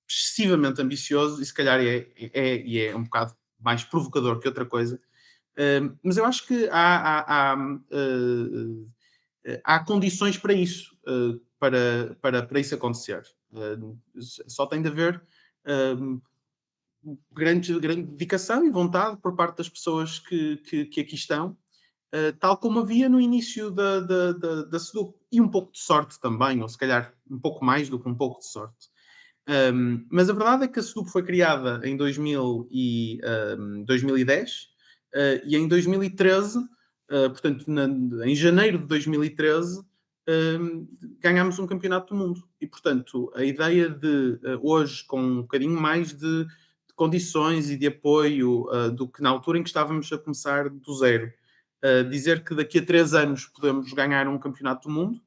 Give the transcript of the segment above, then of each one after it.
excessivamente ambicioso e se calhar é um bocado mais provocador que outra coisa. Mas eu acho que há condições para isso, para isso acontecer. Só tem de haver grande dedicação e vontade por parte das pessoas que aqui estão, tal como havia no início da SEDUC. E um pouco de sorte também, ou se calhar um pouco mais do que um pouco de sorte. Mas a verdade é que a SEDUC foi criada em 2010 e em 2013, portanto, em janeiro de 2013, ganhámos um campeonato do mundo. E, portanto, a ideia de hoje, com um bocadinho mais de condições e de apoio do que na altura em que estávamos a começar do zero, dizer que daqui a 3 anos podemos ganhar um campeonato do mundo,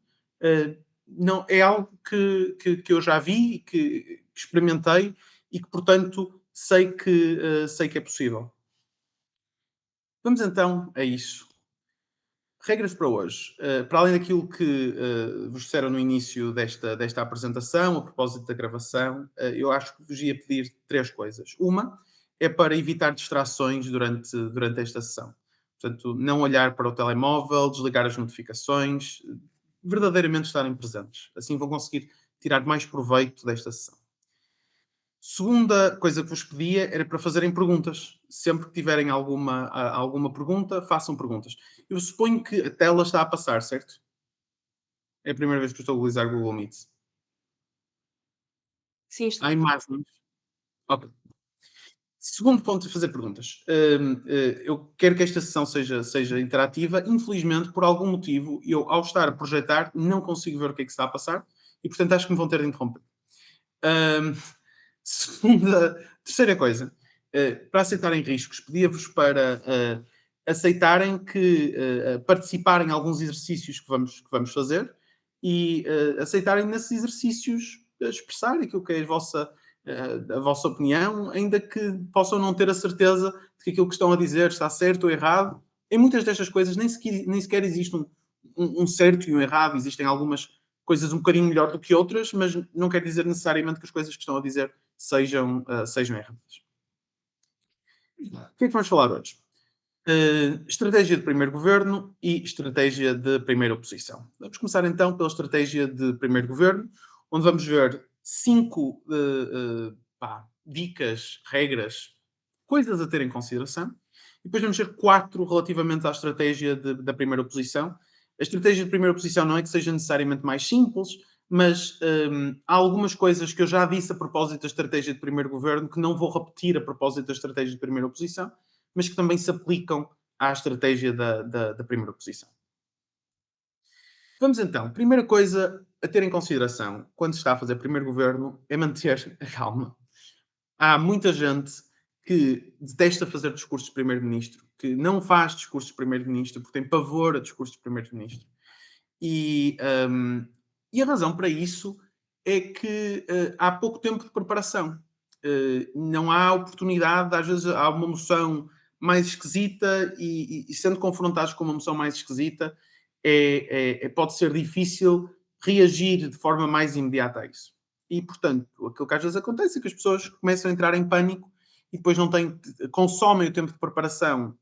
não, é algo que eu já vi e que experimentei e que, portanto, sei que é possível. Vamos então a isso. Regras para hoje. Para além daquilo que vos disseram no início desta apresentação, a propósito da gravação, eu acho que vos ia pedir 3 coisas. Uma é para evitar distrações durante esta sessão. Portanto, não olhar para o telemóvel, desligar as notificações, verdadeiramente estarem presentes. Assim vão conseguir tirar mais proveito desta sessão. Segunda coisa que vos pedia era para fazerem perguntas. Sempre que tiverem alguma pergunta, façam perguntas. Eu suponho que a tela está a passar, certo? É a primeira vez que eu estou a utilizar Google Meet. Sim, está. Há imagens? Ok. Segundo ponto de fazer perguntas. Eu quero que esta sessão seja interativa. Infelizmente, por algum motivo, eu, ao estar a projetar, não consigo ver o que é que está a passar e, portanto, acho que me vão ter de interromper. Hum, terceira coisa, para aceitarem riscos, pedia-vos para aceitarem que participarem em alguns exercícios que vamos fazer e aceitarem nesses exercícios expressar aquilo que é a vossa opinião, ainda que possam não ter a certeza de que aquilo que estão a dizer está certo ou errado. Em muitas destas coisas nem sequer existe um certo e um errado, existem algumas coisas um bocadinho melhor do que outras, mas não quer dizer necessariamente que as coisas que estão a dizer sejam erradas. O que é que vamos falar hoje? Estratégia de primeiro governo e estratégia de primeira oposição. Vamos começar então pela estratégia de primeiro governo, onde vamos ver 5 dicas, regras, coisas a ter em consideração. E depois vamos ver 4 relativamente à estratégia da primeira oposição. A estratégia de primeira oposição não é que seja necessariamente mais simples, mas há algumas coisas que eu já disse a propósito da estratégia de primeiro governo que não vou repetir a propósito da estratégia de primeira oposição, mas que também se aplicam à estratégia da primeira oposição. Vamos então. Primeira coisa a ter em consideração quando se está a fazer primeiro governo é manter a calma. Há muita gente que detesta fazer discursos de primeiro-ministro, que não faz discursos de primeiro-ministro porque tem pavor a discursos de primeiro-ministro. E, e a razão para isso é que há pouco tempo de preparação. Não há oportunidade, às vezes há uma moção mais esquisita e sendo confrontados com uma moção mais esquisita, pode ser difícil reagir de forma mais imediata a isso. E, portanto, aquilo que às vezes acontece é que as pessoas começam a entrar em pânico e depois não têm, consomem o tempo de preparação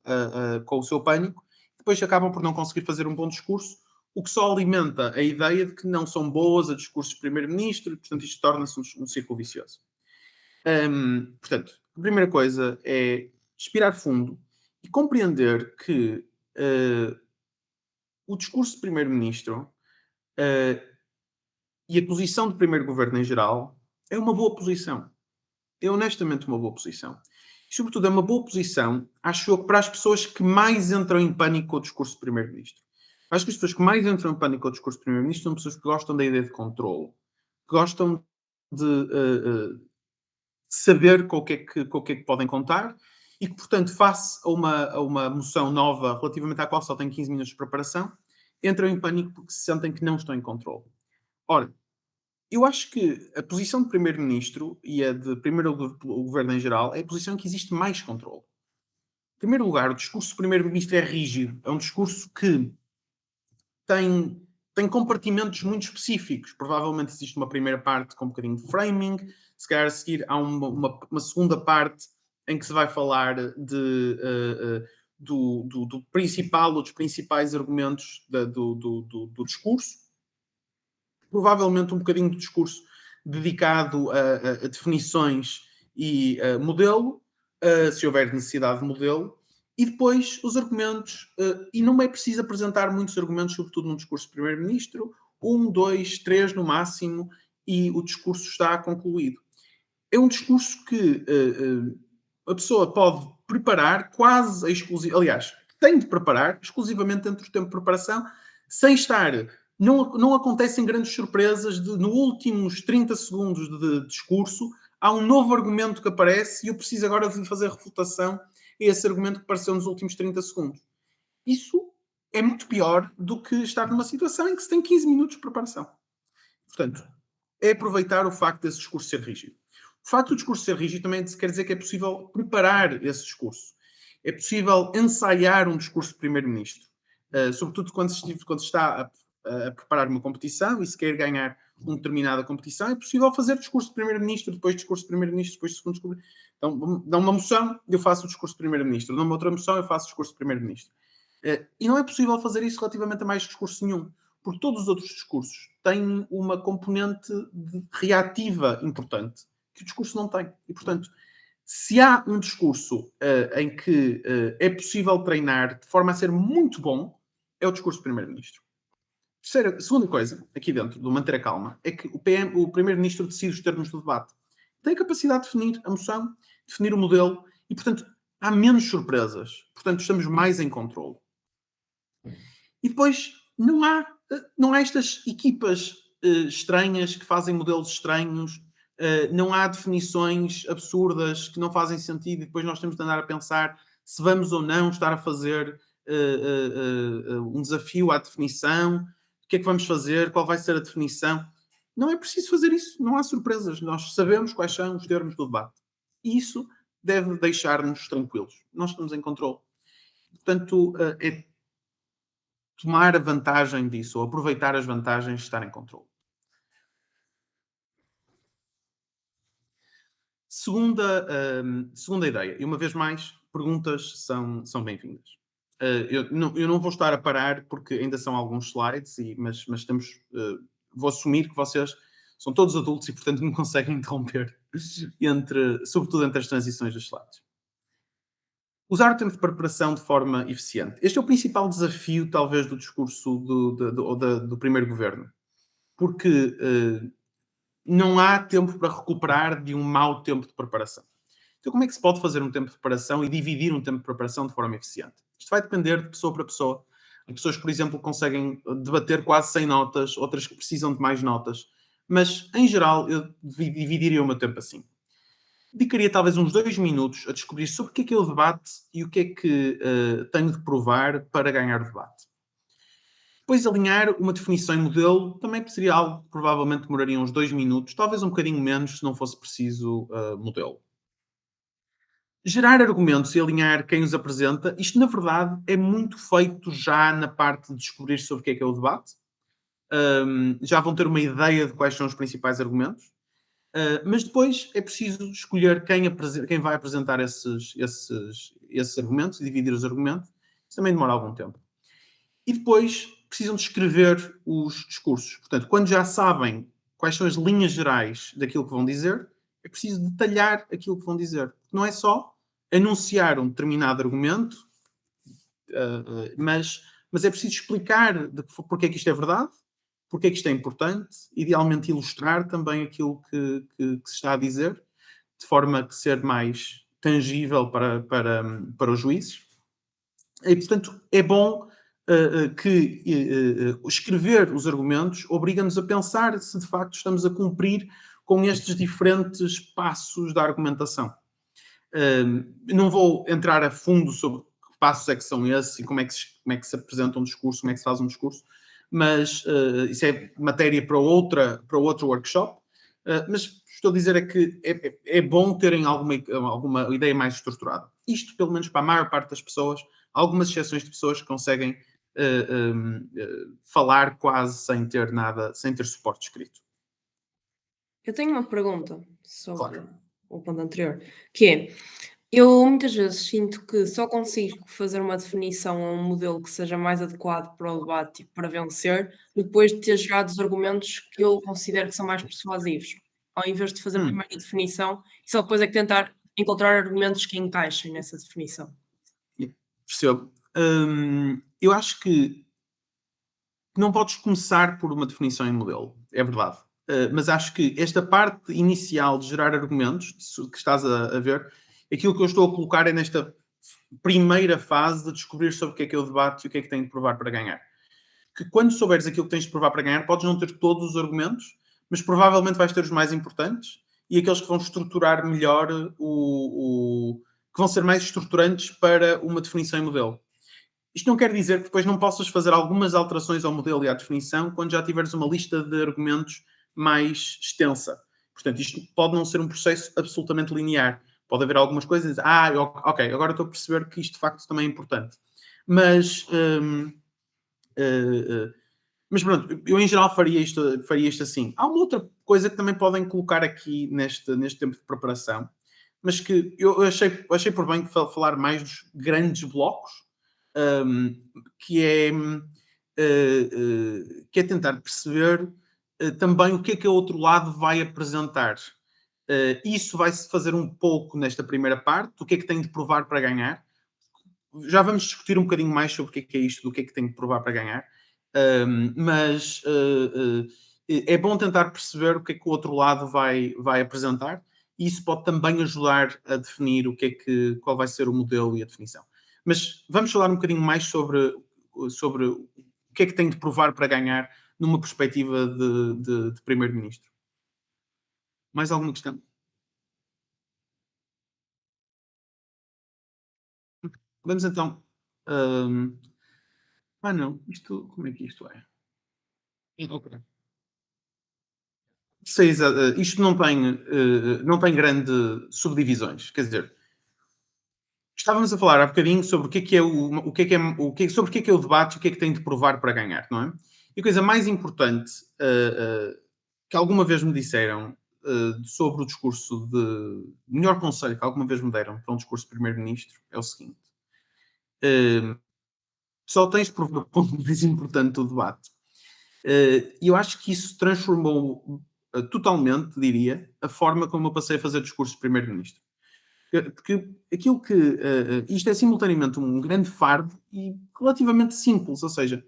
com o seu pânico, depois acabam por não conseguir fazer um bom discurso, o que só alimenta a ideia de que não são boas a discursos de primeiro-ministro e, portanto, isto torna-se um círculo vicioso. Portanto, a primeira coisa é respirar fundo e compreender que o discurso de primeiro-ministro e a posição de primeiro governo em geral é uma boa posição. É honestamente uma boa posição. E, sobretudo, é uma boa posição, acho eu, para as pessoas que mais entram em pânico com o discurso de primeiro-ministro. Acho que as pessoas que mais entram em pânico com o discurso de primeiro-ministro são pessoas que gostam da ideia de controle, que gostam de saber com o que é que podem contar e que, portanto, face a uma moção nova relativamente à qual só têm 15 minutos de preparação, entram em pânico porque se sentem que não estão em controle. Ora, eu acho que a posição de primeiro-ministro e a de primeiro governo em geral é a posição em que existe mais controle. Em primeiro lugar, o discurso do primeiro-ministro é rígido. É um discurso que tem tem compartimentos muito específicos. Provavelmente existe uma primeira parte com um bocadinho de framing, se calhar a seguir há uma segunda parte em que se vai falar do principal ou dos principais argumentos do discurso. Provavelmente um bocadinho de discurso dedicado a definições e modelo, se houver necessidade de modelo, e depois os argumentos, e não é preciso apresentar muitos argumentos, sobretudo num discurso de primeiro-ministro, 1, 2, 3 no máximo, e o discurso está concluído. É um discurso que a pessoa pode preparar quase exclusivamente, aliás, tem de preparar exclusivamente dentro do tempo de preparação, sem estar. Não acontecem grandes surpresas de, nos últimos 30 segundos de discurso, há um novo argumento que aparece e eu preciso agora de fazer refutação a esse argumento que apareceu nos últimos 30 segundos. Isso é muito pior do que estar numa situação em que se tem 15 minutos de preparação. Portanto, é aproveitar o facto desse discurso ser rígido. O facto do discurso ser rígido também quer dizer que é possível preparar esse discurso. É possível ensaiar um discurso de primeiro-ministro. Sobretudo quando se está a preparar uma competição e se quer ganhar uma determinada competição, é possível fazer discurso de primeiro-ministro, depois discurso de primeiro-ministro, depois segundo discurso. Então, dá uma moção, eu faço o discurso de primeiro-ministro. Dá uma outra moção, eu faço o discurso de primeiro-ministro. E não é possível fazer isso relativamente a mais discurso nenhum, porque todos os outros discursos têm uma componente reativa importante que o discurso não tem. E, portanto, se há um discurso em que é possível treinar de forma a ser muito bom, é o discurso do primeiro-ministro. Segunda coisa, aqui dentro do manter a calma, é que o primeiro-ministro decide os termos do debate. Tem a capacidade de definir a moção, definir o modelo e, portanto, há menos surpresas. Portanto, estamos mais em controle. E depois, não há estas equipas estranhas que fazem modelos estranhos, não há definições absurdas que não fazem sentido e depois nós temos de andar a pensar se vamos ou não estar a fazer um desafio à definição, o que é que vamos fazer, qual vai ser a definição. Não é preciso fazer isso, não há surpresas. Nós sabemos quais são os termos do debate. E isso deve deixar-nos tranquilos. Nós estamos em controle. Portanto, é tomar a vantagem disso, ou aproveitar as vantagens de estar em controle. Segunda ideia, e uma vez mais, perguntas são bem-vindas. Eu não vou estar a parar porque ainda são alguns slides, mas vou assumir que vocês são todos adultos e, portanto, me conseguem interromper, sobretudo entre as transições dos slides. Usar o tempo de preparação de forma eficiente. Este é o principal desafio, talvez, do discurso do primeiro governo. Porque não há tempo para recuperar de um mau tempo de preparação. Então, como é que se pode fazer um tempo de preparação e dividir um tempo de preparação de forma eficiente? Isto vai depender de pessoa para pessoa. Há pessoas que, por exemplo, conseguem debater quase 100 notas, outras que precisam de mais notas. Mas, em geral, eu dividiria o meu tempo assim. Dedicaria talvez uns 2 minutos a descobrir sobre o que é o debate e o que é que tenho de provar para ganhar o debate. Depois alinhar uma definição em modelo também seria algo que provavelmente demoraria uns 2 minutos, talvez um bocadinho menos se não fosse preciso modelo. Gerar argumentos e alinhar quem os apresenta, isto na verdade é muito feito já na parte de descobrir sobre o que é o debate. Já vão ter uma ideia de quais são os principais argumentos. Mas depois é preciso escolher quem vai apresentar esses argumentos e dividir os argumentos. Isso também demora algum tempo. E depois precisam de escrever os discursos. Portanto, quando já sabem quais são as linhas gerais daquilo que vão dizer, é preciso detalhar aquilo que vão dizer. Não é só anunciar um determinado argumento, mas é preciso explicar porque é que isto é verdade, porque é que isto é importante, idealmente ilustrar também aquilo que se está a dizer, de forma a ser mais tangível para os juízes. E, portanto, é bom que escrever os argumentos obriga-nos a pensar se de facto estamos a cumprir com estes diferentes passos da argumentação. Não vou entrar a fundo sobre que passos é que são esses e como é que se apresenta um discurso, como é que se faz um discurso, mas isso é matéria para outro workshop. Mas estou a dizer é que é bom terem alguma ideia mais estruturada. Isto, pelo menos para a maior parte das pessoas, há algumas exceções de pessoas que conseguem falar quase sem ter nada, sem ter suporte escrito. Eu tenho uma pergunta sobre Claro. o ponto anterior, que é, eu muitas vezes sinto que só consigo fazer uma definição a um modelo que seja mais adequado para o debate e para vencer, depois de ter chegado os argumentos que eu considero que são mais persuasivos, ao invés de fazer Hum, primeiro a definição e só depois é que tentar encontrar argumentos que encaixem nessa definição. percebo. Eu acho que não podes começar por uma definição em modelo, é verdade. Mas acho que esta parte inicial de gerar argumentos, que estás a ver, aquilo que eu estou a colocar é nesta primeira fase de descobrir sobre o que é o debate e o que é que tem de provar para ganhar. Que quando souberes aquilo que tens de provar para ganhar, podes não ter todos os argumentos, mas provavelmente vais ter os mais importantes e aqueles que vão estruturar melhor que vão ser mais estruturantes para uma definição em modelo. Isto não quer dizer que depois não possas fazer algumas alterações ao modelo e à definição quando já tiveres uma lista de argumentos mais extensa. Portanto, isto pode não ser um processo absolutamente linear. Pode haver algumas coisas, ok, agora estou a perceber que isto de facto também é importante. Mas, mas pronto, eu em geral faria isto assim. Há uma outra coisa que também podem colocar aqui neste tempo de preparação, mas que eu achei por bem falar mais dos grandes blocos, um, que é, que é tentar perceber também o que é o outro lado vai apresentar. Isso vai-se fazer um pouco nesta primeira parte, o que é que tem de provar para ganhar. Já vamos discutir um bocadinho mais sobre o que é isto, do que é que tem de provar para ganhar. Mas é bom tentar perceber o que é que o outro lado vai apresentar e isso pode também ajudar a definir qual vai ser o modelo e a definição. Mas vamos falar um bocadinho mais sobre o que é que tem de provar para ganhar numa perspectiva de primeiro-ministro. Mais alguma questão? Vamos então. hum, não, isto, como é que isto é? Ok. Sei, isto não tem grande subdivisões. Quer dizer, estávamos a falar há bocadinho sobre sobre o que é o debate e o que é que tem de provar para ganhar, não é? E a coisa mais importante que alguma vez me disseram sobre o discurso melhor conselho que alguma vez me deram para um discurso de primeiro-ministro é o seguinte: só tens de provar o ponto mais importante do debate. E eu acho que isso transformou totalmente, diria, a forma como eu passei a fazer discursos de primeiro-ministro. Porque aquilo que. Isto é simultaneamente um grande fardo e relativamente simples. Ou seja,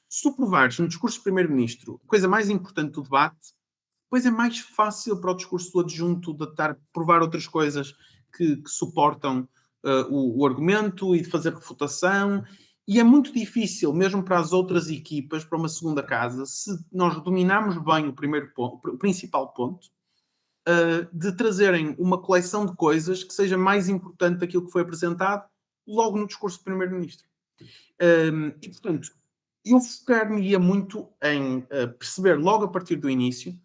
se tu provares no discurso de primeiro-ministro a coisa mais importante do debate, depois é mais fácil para o discurso do adjunto de provar outras coisas que suportam o argumento e de fazer refutação. E é muito difícil, mesmo para as outras equipas, para uma segunda casa, se nós dominarmos bem o primeiro ponto, o principal ponto, de trazerem uma coleção de coisas que seja mais importante daquilo que foi apresentado logo no discurso do primeiro-ministro. E, portanto, eu focar-me-ia muito em perceber logo a partir do início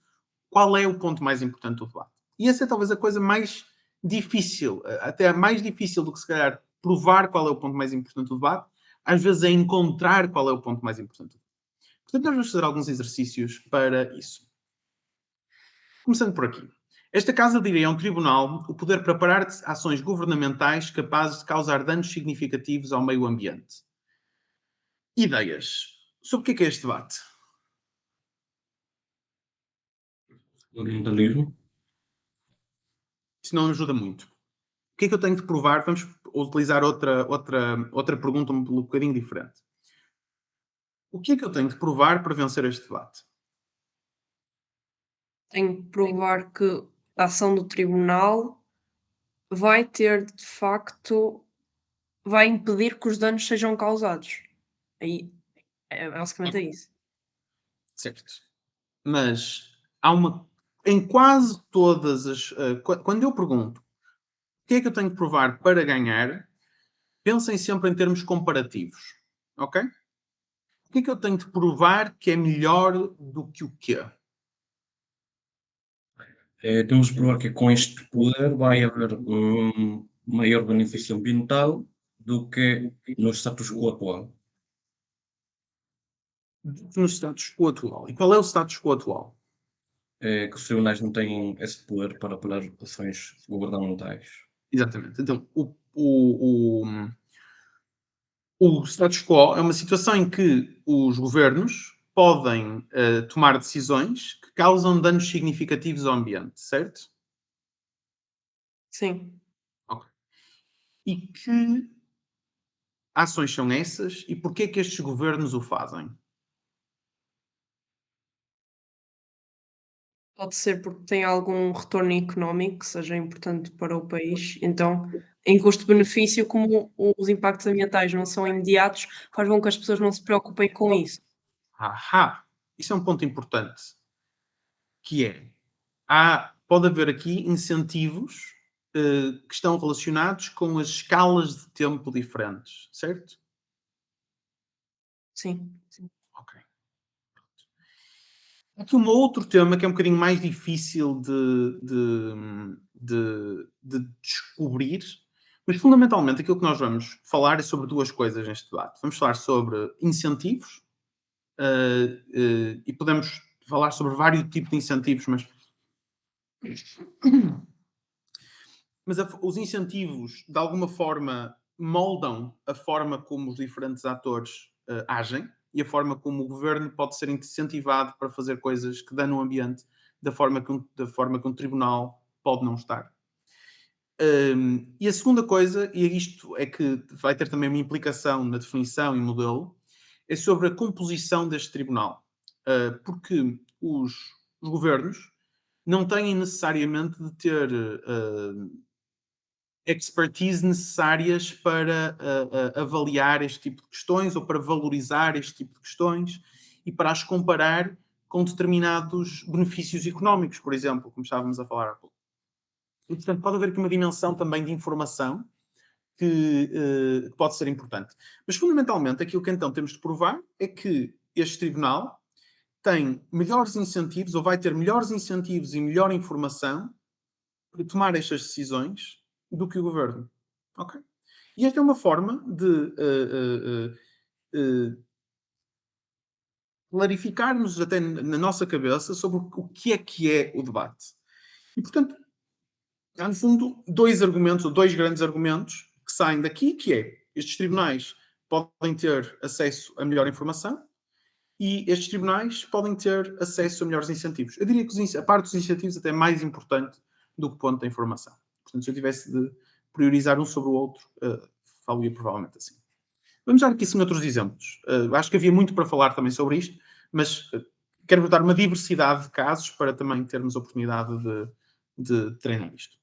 qual é o ponto mais importante do debate. E essa é talvez a coisa mais difícil, até mais difícil do que se calhar provar qual é o ponto mais importante do debate, às vezes é encontrar qual é o ponto mais importante do debate. Portanto, nós vamos fazer alguns exercícios para isso. Começando por aqui. Esta casa diria a um tribunal o poder preparar ações governamentais capazes de causar danos significativos ao meio ambiente. Ideias. Sobre o que é este debate? Ambientalismo. Isso não ajuda muito. O que é que eu tenho de provar? Vamos utilizar outra pergunta um bocadinho diferente. O que é que eu tenho de provar para vencer este debate? Tenho que provar que a ação do tribunal vai ter, de facto, vai impedir que os danos sejam causados. Aí, basicamente é isso. Certo. Mas há uma. Em quase todas as. Quando eu pergunto o que é que eu tenho de provar para ganhar, pensem sempre em termos comparativos. Ok? O que é que eu tenho de provar que é melhor do que o quê? Temos de provar que com este poder vai haver um maior benefício ambiental do que no status quo atual. no status quo atual. E qual é o status quo atual? É que os tribunais não têm esse poder para apelar ações governamentais. Exatamente. Então, o status quo é uma situação em que os governos podem tomar decisões que causam danos significativos ao ambiente, certo? Sim. Ok. E que ações são essas e porquê é que estes governos o fazem? Pode ser porque tem algum retorno económico que seja importante para o país. Então, em custo-benefício, como os impactos ambientais não são imediatos, faz com que as pessoas não se preocupem com isso. Ahá! Isso é um ponto importante, que é, pode haver aqui incentivos que estão relacionados com as escalas de tempo diferentes, certo? Sim, sim. Ok. Aqui um outro tema que é um bocadinho mais difícil de descobrir, mas fundamentalmente aquilo que nós vamos falar é sobre duas coisas neste debate. Vamos falar sobre incentivos, e podemos falar sobre vários tipos de incentivos, mas os incentivos de alguma forma moldam a forma como os diferentes atores agem e a forma como o governo pode ser incentivado para fazer coisas que dão no ambiente da forma que um tribunal pode não estar. E a segunda coisa, e isto é que vai ter também uma implicação na definição e modelo, é sobre a composição deste tribunal. Porque os governos não têm necessariamente de ter expertise necessárias para avaliar este tipo de questões ou para valorizar este tipo de questões e para as comparar com determinados benefícios económicos, por exemplo, como estávamos a falar há pouco. E, portanto, pode haver aqui uma dimensão também de informação que pode ser importante. Mas, fundamentalmente, aquilo que então temos de provar é que este tribunal tem melhores incentivos ou vai ter melhores incentivos e melhor informação para tomar estas decisões do que o governo. Ok? E esta é uma forma de clarificarmos até na nossa cabeça sobre o que é o debate. E, portanto, há, no fundo, dois argumentos, ou dois grandes argumentos que saem daqui, que é, estes tribunais podem ter acesso a melhor informação e estes tribunais podem ter acesso a melhores incentivos. Eu diria que a parte dos incentivos até é mais importante do que o ponto da informação. Portanto, se eu tivesse de priorizar um sobre o outro, falaria provavelmente assim. Vamos dar aqui sim outros exemplos. Acho que havia muito para falar também sobre isto, mas quero dar uma diversidade de casos para também termos a oportunidade de treinar isto.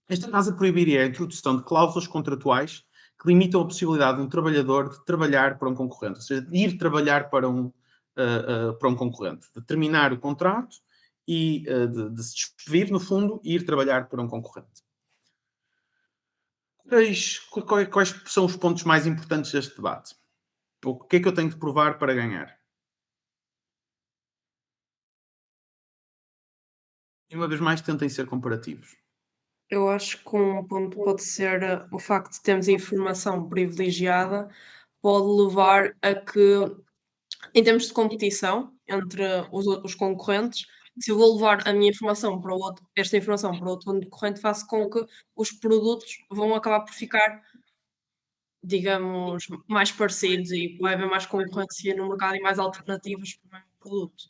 Esta casa proibiria a introdução de cláusulas contratuais que limitam a possibilidade de um trabalhador de trabalhar para um concorrente, ou seja, de ir trabalhar para um concorrente, de terminar o contrato e de se despedir, no fundo, e ir trabalhar para um concorrente. Quais são os pontos mais importantes deste debate? O que é que eu tenho de provar para ganhar? E uma vez mais, tentem ser comparativos. Eu acho que um ponto pode ser o facto de termos informação privilegiada, pode levar a que, em termos de competição entre os concorrentes, se eu vou levar a minha informação para o outro, esta informação para outro concorrente, faço com que os produtos vão acabar por ficar, digamos, mais parecidos e vai haver mais concorrência no mercado e mais alternativas para o mesmo produto.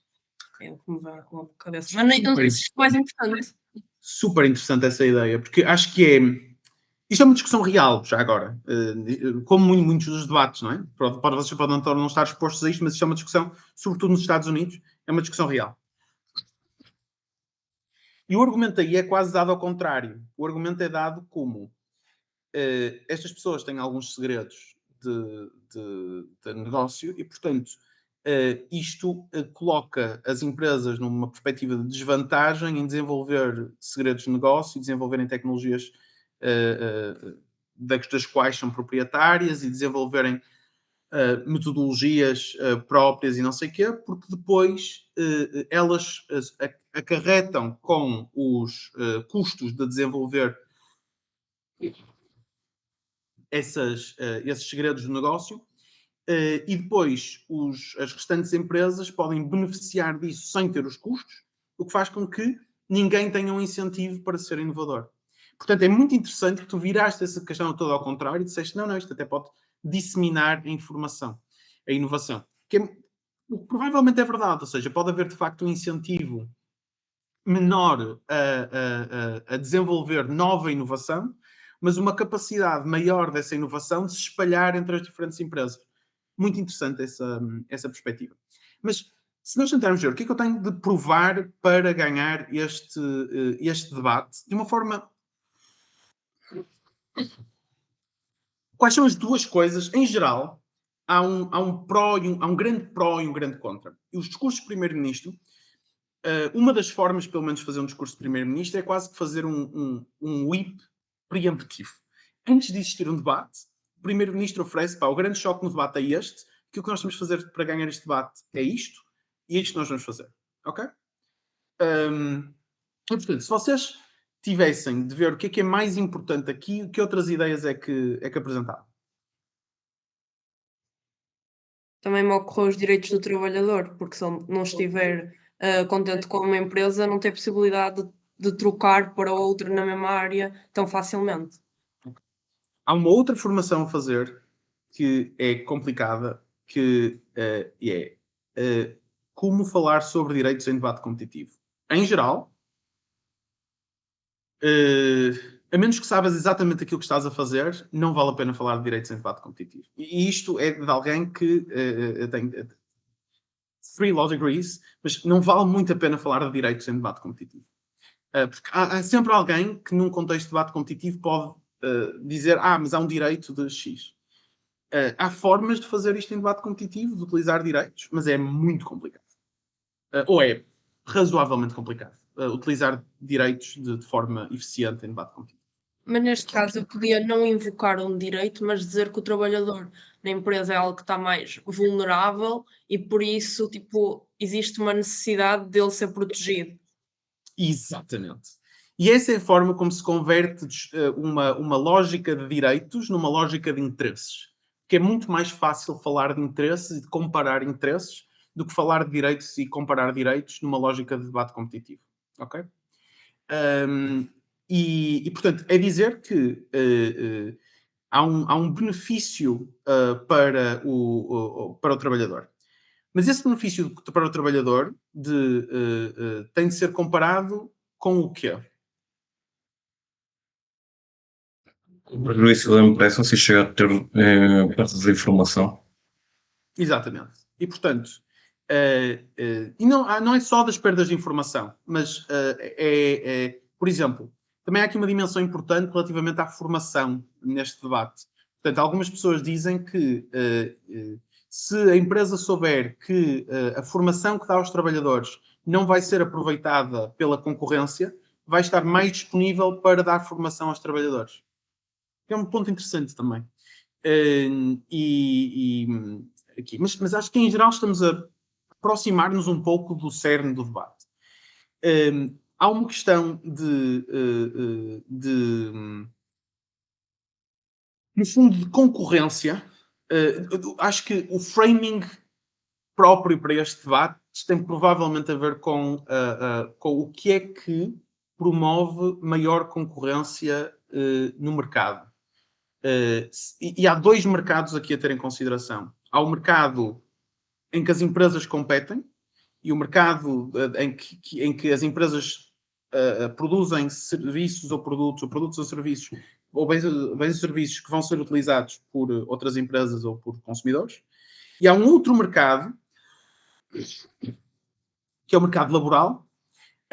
É o que me vem à cabeça. Mas nem não sei se isto é mais importante. Super interessante essa ideia, porque acho que é. Isto é uma discussão real, já agora. Como muitos dos debates, não é? Vocês podem não estar expostos a isto, mas isto é uma discussão, sobretudo nos Estados Unidos, é uma discussão real. E o argumento aí é quase dado ao contrário. O argumento é dado como estas pessoas têm alguns segredos de negócio e, portanto, isto coloca as empresas numa perspectiva de desvantagem em desenvolver segredos de negócio e desenvolverem tecnologias das quais são proprietárias e desenvolverem metodologias próprias e não sei o quê, porque depois elas acarretam com os custos de desenvolver esses segredos do negócio e depois as restantes empresas podem beneficiar disso sem ter os custos, o que faz com que ninguém tenha um incentivo para ser inovador. Portanto, é muito interessante que tu viraste essa questão toda ao contrário e disseste, não, isto até pode disseminar a informação, a inovação. Provavelmente é verdade, ou seja, pode haver de facto um incentivo menor a desenvolver nova inovação, mas uma capacidade maior dessa inovação de se espalhar entre as diferentes empresas. Muito interessante essa perspectiva. Mas se nós tentarmos ver o que é que eu tenho de provar para ganhar este debate, de uma forma... Quais são as duas coisas, em geral, há um grande pró e um grande contra. E os discursos do primeiro-ministro, uma das formas, pelo menos, de fazer um discurso de primeiro-ministro é quase que fazer um whip preemptivo. Antes de existir um debate, o primeiro-ministro oferece, o grande choque no debate é este, que o que nós temos de fazer para ganhar este debate é isto, e é isto que nós vamos fazer. Ok? Portanto, se vocês tivessem de ver o que é mais importante aqui, que outras ideias é que apresentaram? Também me ocorreu os direitos do trabalhador, porque se ele não estiver contente com uma empresa, não tem possibilidade de trocar para outra na mesma área tão facilmente. Há uma outra formação a fazer que é complicada, que é como falar sobre direitos em debate competitivo. Em geral, a menos que saibas exatamente aquilo que estás a fazer, não vale a pena falar de direitos em debate competitivo. E isto é de alguém que tem 3 law degrees, mas não vale muito a pena falar de direitos em debate competitivo. Porque há sempre alguém que num contexto de debate competitivo pode dizer, mas há um direito de X. Há formas de fazer isto em debate competitivo, de utilizar direitos, mas é muito complicado. Ou é razoavelmente complicado. Utilizar direitos de forma eficiente em debate competitivo. Mas neste caso eu podia não invocar um direito, mas dizer que o trabalhador na empresa é algo que está mais vulnerável e por isso, existe uma necessidade dele ser protegido. Exatamente. E essa é a forma como se converte uma lógica de direitos numa lógica de interesses. Porque é muito mais fácil falar de interesses e de comparar interesses do que falar de direitos e comparar direitos numa lógica de debate competitivo. Ok? Portanto, é dizer que há um benefício para o trabalhador. Mas esse benefício para o trabalhador tem de ser comparado com o quê? O prejuízo da empresa se chega a ter perda de informação. Exatamente. E, portanto, e não é só das perdas de informação, mas por exemplo, também há aqui uma dimensão importante relativamente à formação neste debate. Portanto, algumas pessoas dizem que se a empresa souber que a formação que dá aos trabalhadores não vai ser aproveitada pela concorrência, vai estar mais disponível para dar formação aos trabalhadores. É um ponto interessante também. Aqui. Mas acho que em geral estamos a aproximar-nos um pouco do cerne do debate. Há uma questão no fundo, de concorrência. Acho que o framing próprio para este debate tem provavelmente a ver com o que é que promove maior concorrência no mercado. E há 2 mercados aqui a ter em consideração. Há o mercado em que as empresas competem e o mercado em que as empresas produzem serviços ou produtos ou serviços, ou bens ou serviços que vão ser utilizados por outras empresas ou por consumidores. E há um outro mercado, que é o mercado laboral,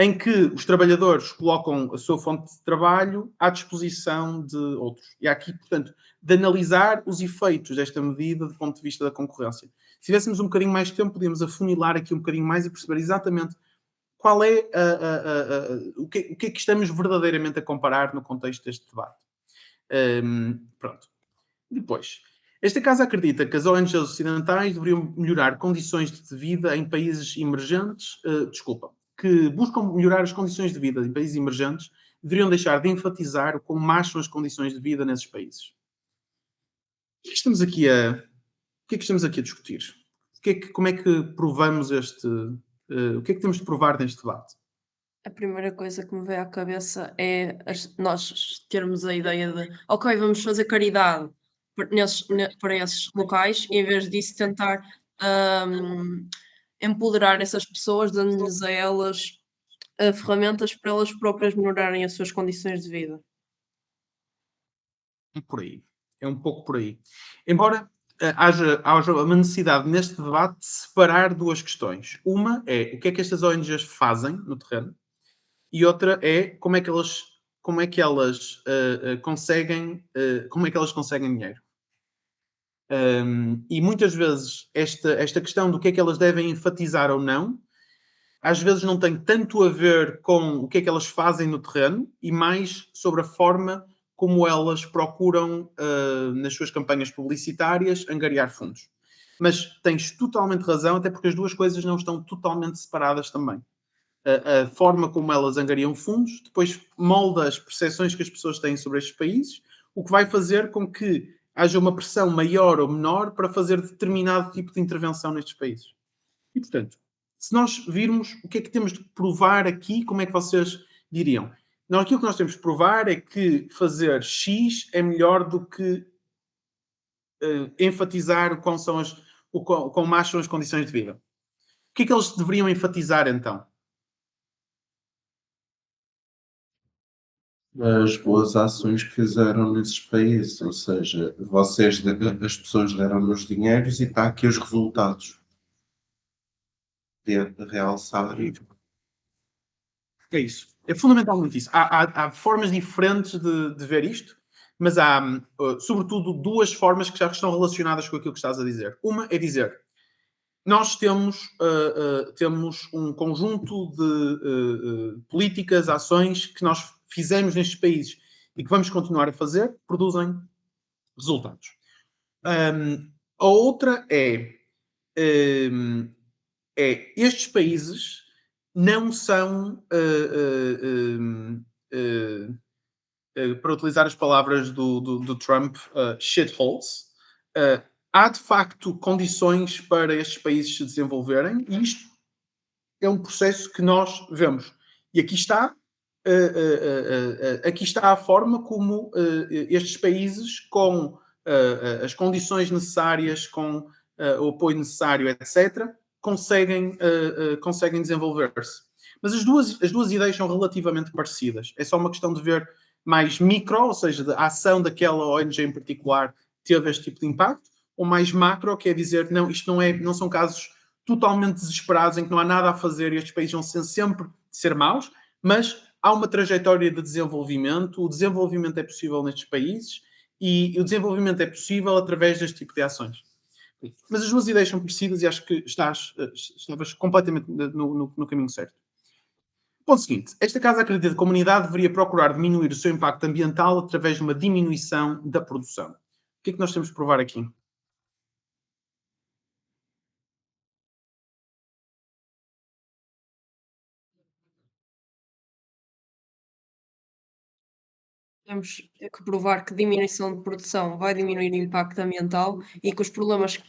em que os trabalhadores colocam a sua fonte de trabalho à disposição de outros. E há aqui, portanto, de analisar os efeitos desta medida do ponto de vista da concorrência. Se tivéssemos um bocadinho mais de tempo, podíamos afunilar aqui um bocadinho mais e perceber exatamente qual é o que é que estamos verdadeiramente a comparar no contexto deste debate. Pronto. Depois, esta casa acredita que as ONGs ocidentais deveriam melhorar condições de vida em países emergentes, que buscam melhorar as condições de vida em países emergentes, deveriam deixar de enfatizar o más são as condições de vida nesses países. Estamos aqui a que é que estamos aqui a discutir? Como é que provamos o que é que temos de provar neste debate? A primeira coisa que me veio à cabeça é nós termos a ideia de, ok, vamos fazer caridade para esses locais, e em vez disso tentar hum, empoderar essas pessoas, dando-lhes a elas ferramentas para elas próprias melhorarem as suas condições de vida. Por aí. É um pouco por aí. Embora haja uma necessidade neste debate de separar duas questões. Uma é o que estas ONGs fazem no terreno, e outra é como é que elas conseguem, como é que elas conseguem dinheiro. E muitas vezes esta questão do que é que elas devem enfatizar ou não, às vezes não tem tanto a ver com o que é que elas fazem no terreno e mais sobre a forma como elas procuram, nas suas campanhas publicitárias, angariar fundos. Mas tens totalmente razão, até porque as duas coisas não estão totalmente separadas também. A forma como elas angariam fundos depois molda as percepções que as pessoas têm sobre estes países, o que vai fazer com que haja uma pressão maior ou menor para fazer determinado tipo de intervenção nestes países. E, portanto, se nós virmos o que é que temos de provar aqui, como é que vocês diriam? Não, aquilo que nós temos de provar é que fazer X é melhor do que enfatizar o quão más são as condições de vida. O que é que eles deveriam enfatizar, então? As boas ações que fizeram nesses países, ou seja, as pessoas deram-nos dinheiros e está aqui os resultados. De realçar. É isso. É fundamentalmente isso. Há formas diferentes de ver isto, mas há, sobretudo, duas formas que já estão relacionadas com aquilo que estás a dizer. Uma é dizer, nós temos um conjunto de políticas, ações que nós fizemos nestes países e que vamos continuar a fazer, produzem resultados. A outra estes países não são, para utilizar as palavras do Trump, shitholes. Há de facto condições para estes países se desenvolverem, e isto é um processo que nós vemos. E aqui está a forma como estes países, com as condições necessárias, com o apoio necessário, etc., conseguem desenvolver-se. Mas as duas ideias são relativamente parecidas. É só uma questão de ver mais micro, ou seja, a ação daquela ONG em particular teve este tipo de impacto, ou mais macro, que é dizer, não, isto não são casos totalmente desesperados em que não há nada a fazer e estes países vão sempre ser maus, mas há uma trajetória de desenvolvimento, o desenvolvimento é possível nestes países e o desenvolvimento é possível através deste tipo de ações. Mas as duas ideias são parecidas e acho que estavas completamente no caminho certo. Ponto seguinte, esta casa acredita que a comunidade deveria procurar diminuir o seu impacto ambiental através de uma diminuição da produção. O que é que nós temos de provar aqui? Temos que provar que diminuição de produção vai diminuir o impacto ambiental e que os problemas que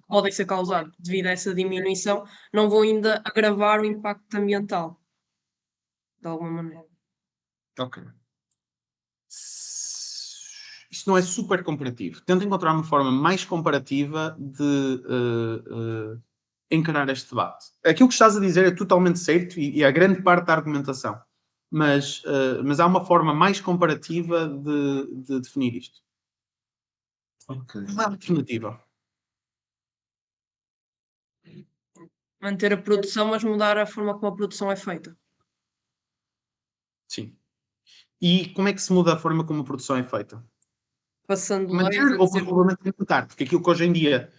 podem ser causados devido a essa diminuição não vão ainda agravar o impacto ambiental, de alguma maneira. Ok. Isto não é super comparativo. Tento encontrar uma forma mais comparativa de encarar este debate. Aquilo que estás a dizer é totalmente certo e é grande parte da argumentação. Mas há uma forma mais comparativa de definir isto. Ok. Não há alternativa. Manter a produção, mas mudar a forma como a produção é feita. Sim. E como é que se muda a forma como a produção é feita? Passando Manter leis a ou dizer provavelmente aumentar, porque aquilo que hoje em dia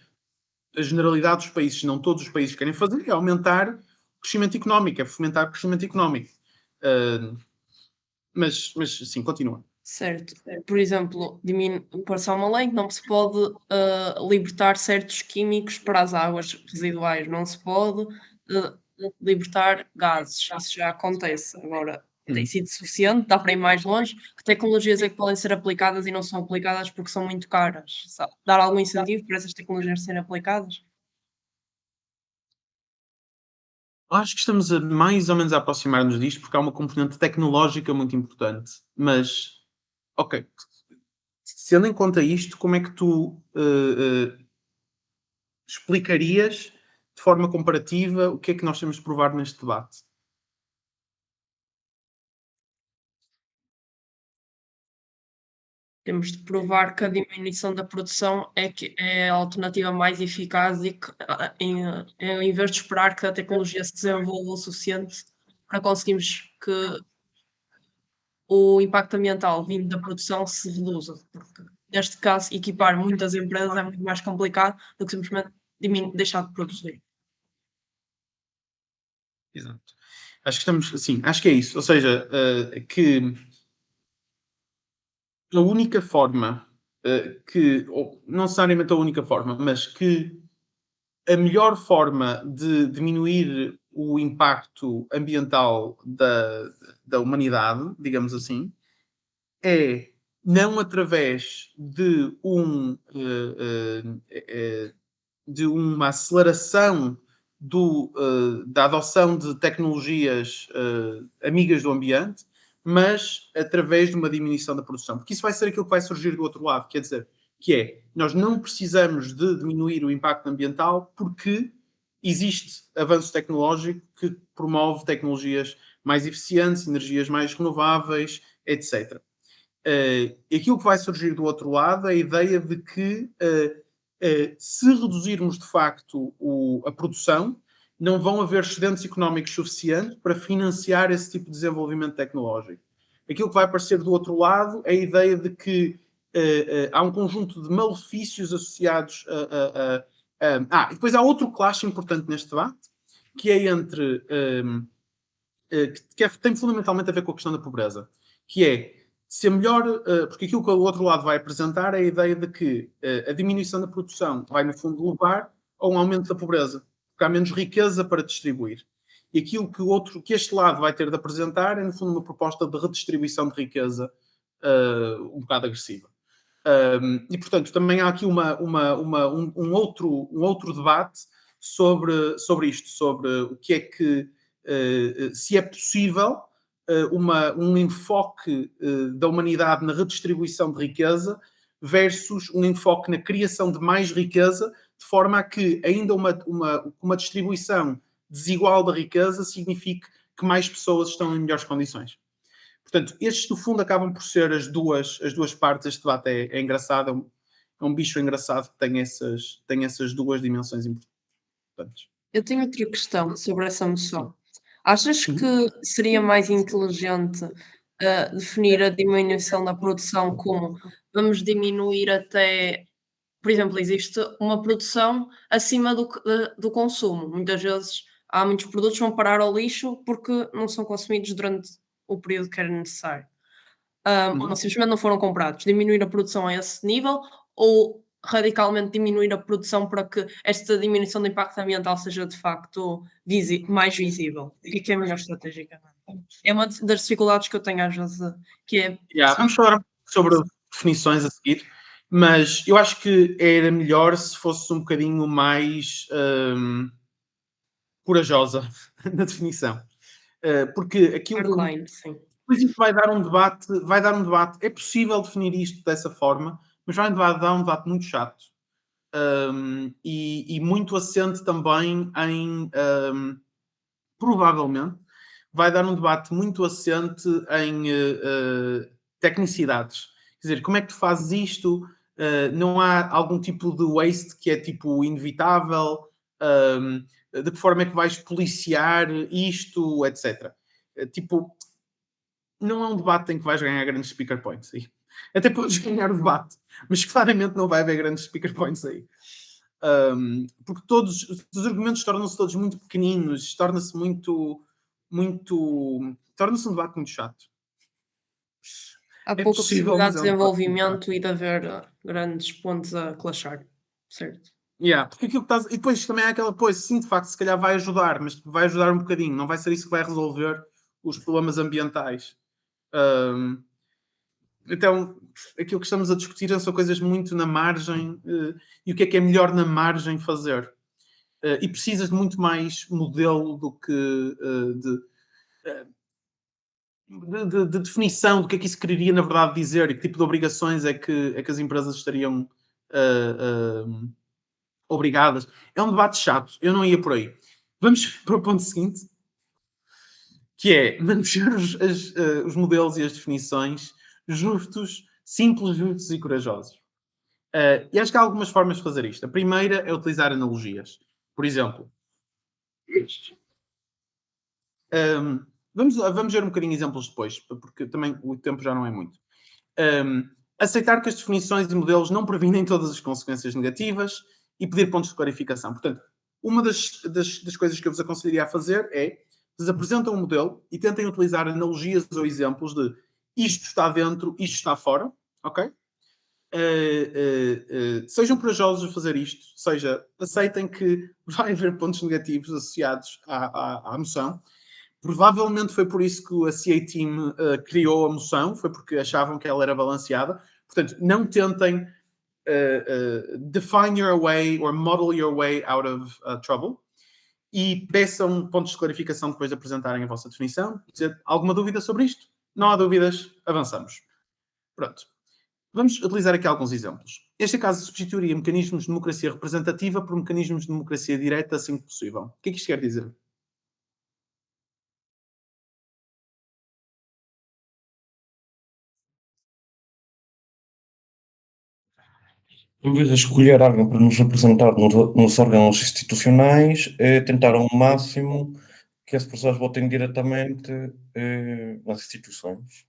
a generalidade dos países, se não todos os países querem fazer, é aumentar o crescimento económico, é fomentar o crescimento económico. Mas sim, continua. certo. Por exemplo, passar uma lei que não se pode libertar certos químicos para as águas residuais, não se pode libertar gases, isso já acontece. Agora, tem sido suficiente, dá para ir mais longe, que tecnologias é que podem ser aplicadas e não são aplicadas porque são muito caras? Dar algum incentivo para essas tecnologias serem aplicadas? Acho que estamos a mais ou menos a aproximar-nos disto, porque há uma componente tecnológica muito importante. Mas, ok, tendo em conta isto, como é que tu explicarias de forma comparativa o que é que nós temos de provar neste debate? Temos de provar que a diminuição da produção é a alternativa mais eficaz e que, em vez de esperar que a tecnologia se desenvolva o suficiente para conseguirmos que o impacto ambiental vindo da produção se reduza, porque neste caso equipar muitas empresas é muito mais complicado do que simplesmente deixar de produzir. Exato. Acho que estamos, sim, acho que é isso. Ou seja, que a única forma ou não necessariamente a única forma, mas que a melhor forma de diminuir o impacto ambiental da humanidade, digamos assim, é não através de uma aceleração da adoção de tecnologias amigas do ambiente, mas através de uma diminuição da produção. Porque isso vai ser aquilo que vai surgir do outro lado, quer dizer, que é, nós não precisamos de diminuir o impacto ambiental porque existe avanço tecnológico que promove tecnologias mais eficientes, energias mais renováveis, etc. Aquilo que vai surgir do outro lado é a ideia de que se reduzirmos de facto a produção, não vão haver excedentes económicos suficientes para financiar esse tipo de desenvolvimento tecnológico. Aquilo que vai aparecer do outro lado é a ideia de que há um conjunto de malefícios associados e depois há outro clash importante neste debate, que é entre tem fundamentalmente a ver com a questão da pobreza, que é se a melhor, porque aquilo que o outro lado vai apresentar é a ideia de que a diminuição da produção vai, no fundo, levar a um aumento da pobreza, porque há menos riqueza para distribuir. E aquilo que este lado vai ter de apresentar é, no fundo, uma proposta de redistribuição de riqueza um bocado agressiva. E, portanto, também há aqui um outro debate sobre isto, sobre o que é que, se é possível um enfoque da humanidade na redistribuição de riqueza versus um enfoque na criação de mais riqueza, de forma a que ainda uma distribuição desigual da riqueza signifique que mais pessoas estão em melhores condições. Portanto, estes, no fundo, acabam por ser as duas partes. Este debate é engraçado, é um bicho engraçado que tem essas duas dimensões importantes. Eu tenho outra questão sobre essa moção. Achas que seria mais inteligente, definir a diminuição da produção como vamos diminuir até, por exemplo, existe uma produção acima do consumo. Muitas vezes há muitos produtos que vão parar ao lixo porque não são consumidos durante o período que era necessário. Ou simplesmente não foram comprados. Diminuir a produção a esse nível ou radicalmente diminuir a produção para que esta diminuição do impacto ambiental seja de facto mais visível? O que é melhor estrategicamente? É uma das dificuldades que eu tenho às vezes, que é Vamos falar um pouco sobre definições a seguir, mas eu acho que era melhor se fosse um bocadinho mais corajosa na definição. Porque aquilo que hardline, sim. depois isto vai dar um debate. É possível definir isto dessa forma, mas vai dar um debate muito chato. E muito assente também provavelmente, vai dar um debate muito assente em tecnicidades. Quer dizer, como é que tu fazes isto? Não há algum tipo de waste que é tipo inevitável? De que forma é que vais policiar isto, etc. Tipo, não é um debate em que vais ganhar grandes speaker points aí. Até podes ganhar o debate, mas claramente não vai haver grandes speaker points aí. Porque todos os argumentos tornam-se todos muito pequeninos, torna-se um debate muito chato. Há É pouca possível, possibilidade mas de é um debate muito chato. desenvolvimento e de haver grandes pontos a clashar, certo? Porque aquilo que estás. E depois também há aquela coisa, sim, de facto, se calhar vai ajudar, mas vai ajudar um bocadinho, não vai ser isso que vai resolver os problemas ambientais. Ahm, então, aquilo que estamos a discutir são coisas muito na margem, e o que é melhor na margem fazer. E precisas de muito mais modelo do que de definição do que é que isso quereria, na verdade, dizer e que tipo de obrigações é que as empresas estariam obrigadas. É um debate chato, eu não ia por aí. Vamos para o ponto seguinte, que é manter os modelos e as definições justos, simples, justos e corajosos. E acho que há algumas formas de fazer isto. A primeira é utilizar analogias. Por exemplo, vamos ver um bocadinho exemplos depois, porque também o tempo já não é muito. Aceitar que as definições e modelos não previnem todas as consequências negativas e pedir pontos de clarificação. Portanto, uma das coisas que eu vos aconselharia a fazer é vos apresentam um modelo e tentem utilizar analogias ou exemplos de isto está dentro, isto está fora, ok? Sejam corajosos a fazer isto, ou seja, aceitem que vai haver pontos negativos associados à moção. Provavelmente foi por isso que a CA Team criou a moção, foi porque achavam que ela era balanceada. Portanto, não tentem define your way or model your way out of trouble e peçam pontos de clarificação depois de apresentarem a vossa definição. Dizer, alguma dúvida sobre isto? Não há dúvidas, avançamos. Pronto. Vamos utilizar aqui alguns exemplos. Este caso substituiria mecanismos de democracia representativa por mecanismos de democracia direta, assim que possível. O que é que isto quer dizer? Em vez de escolher alguém para nos representar nos órgãos institucionais, tentar ao máximo que as pessoas votem diretamente nas instituições.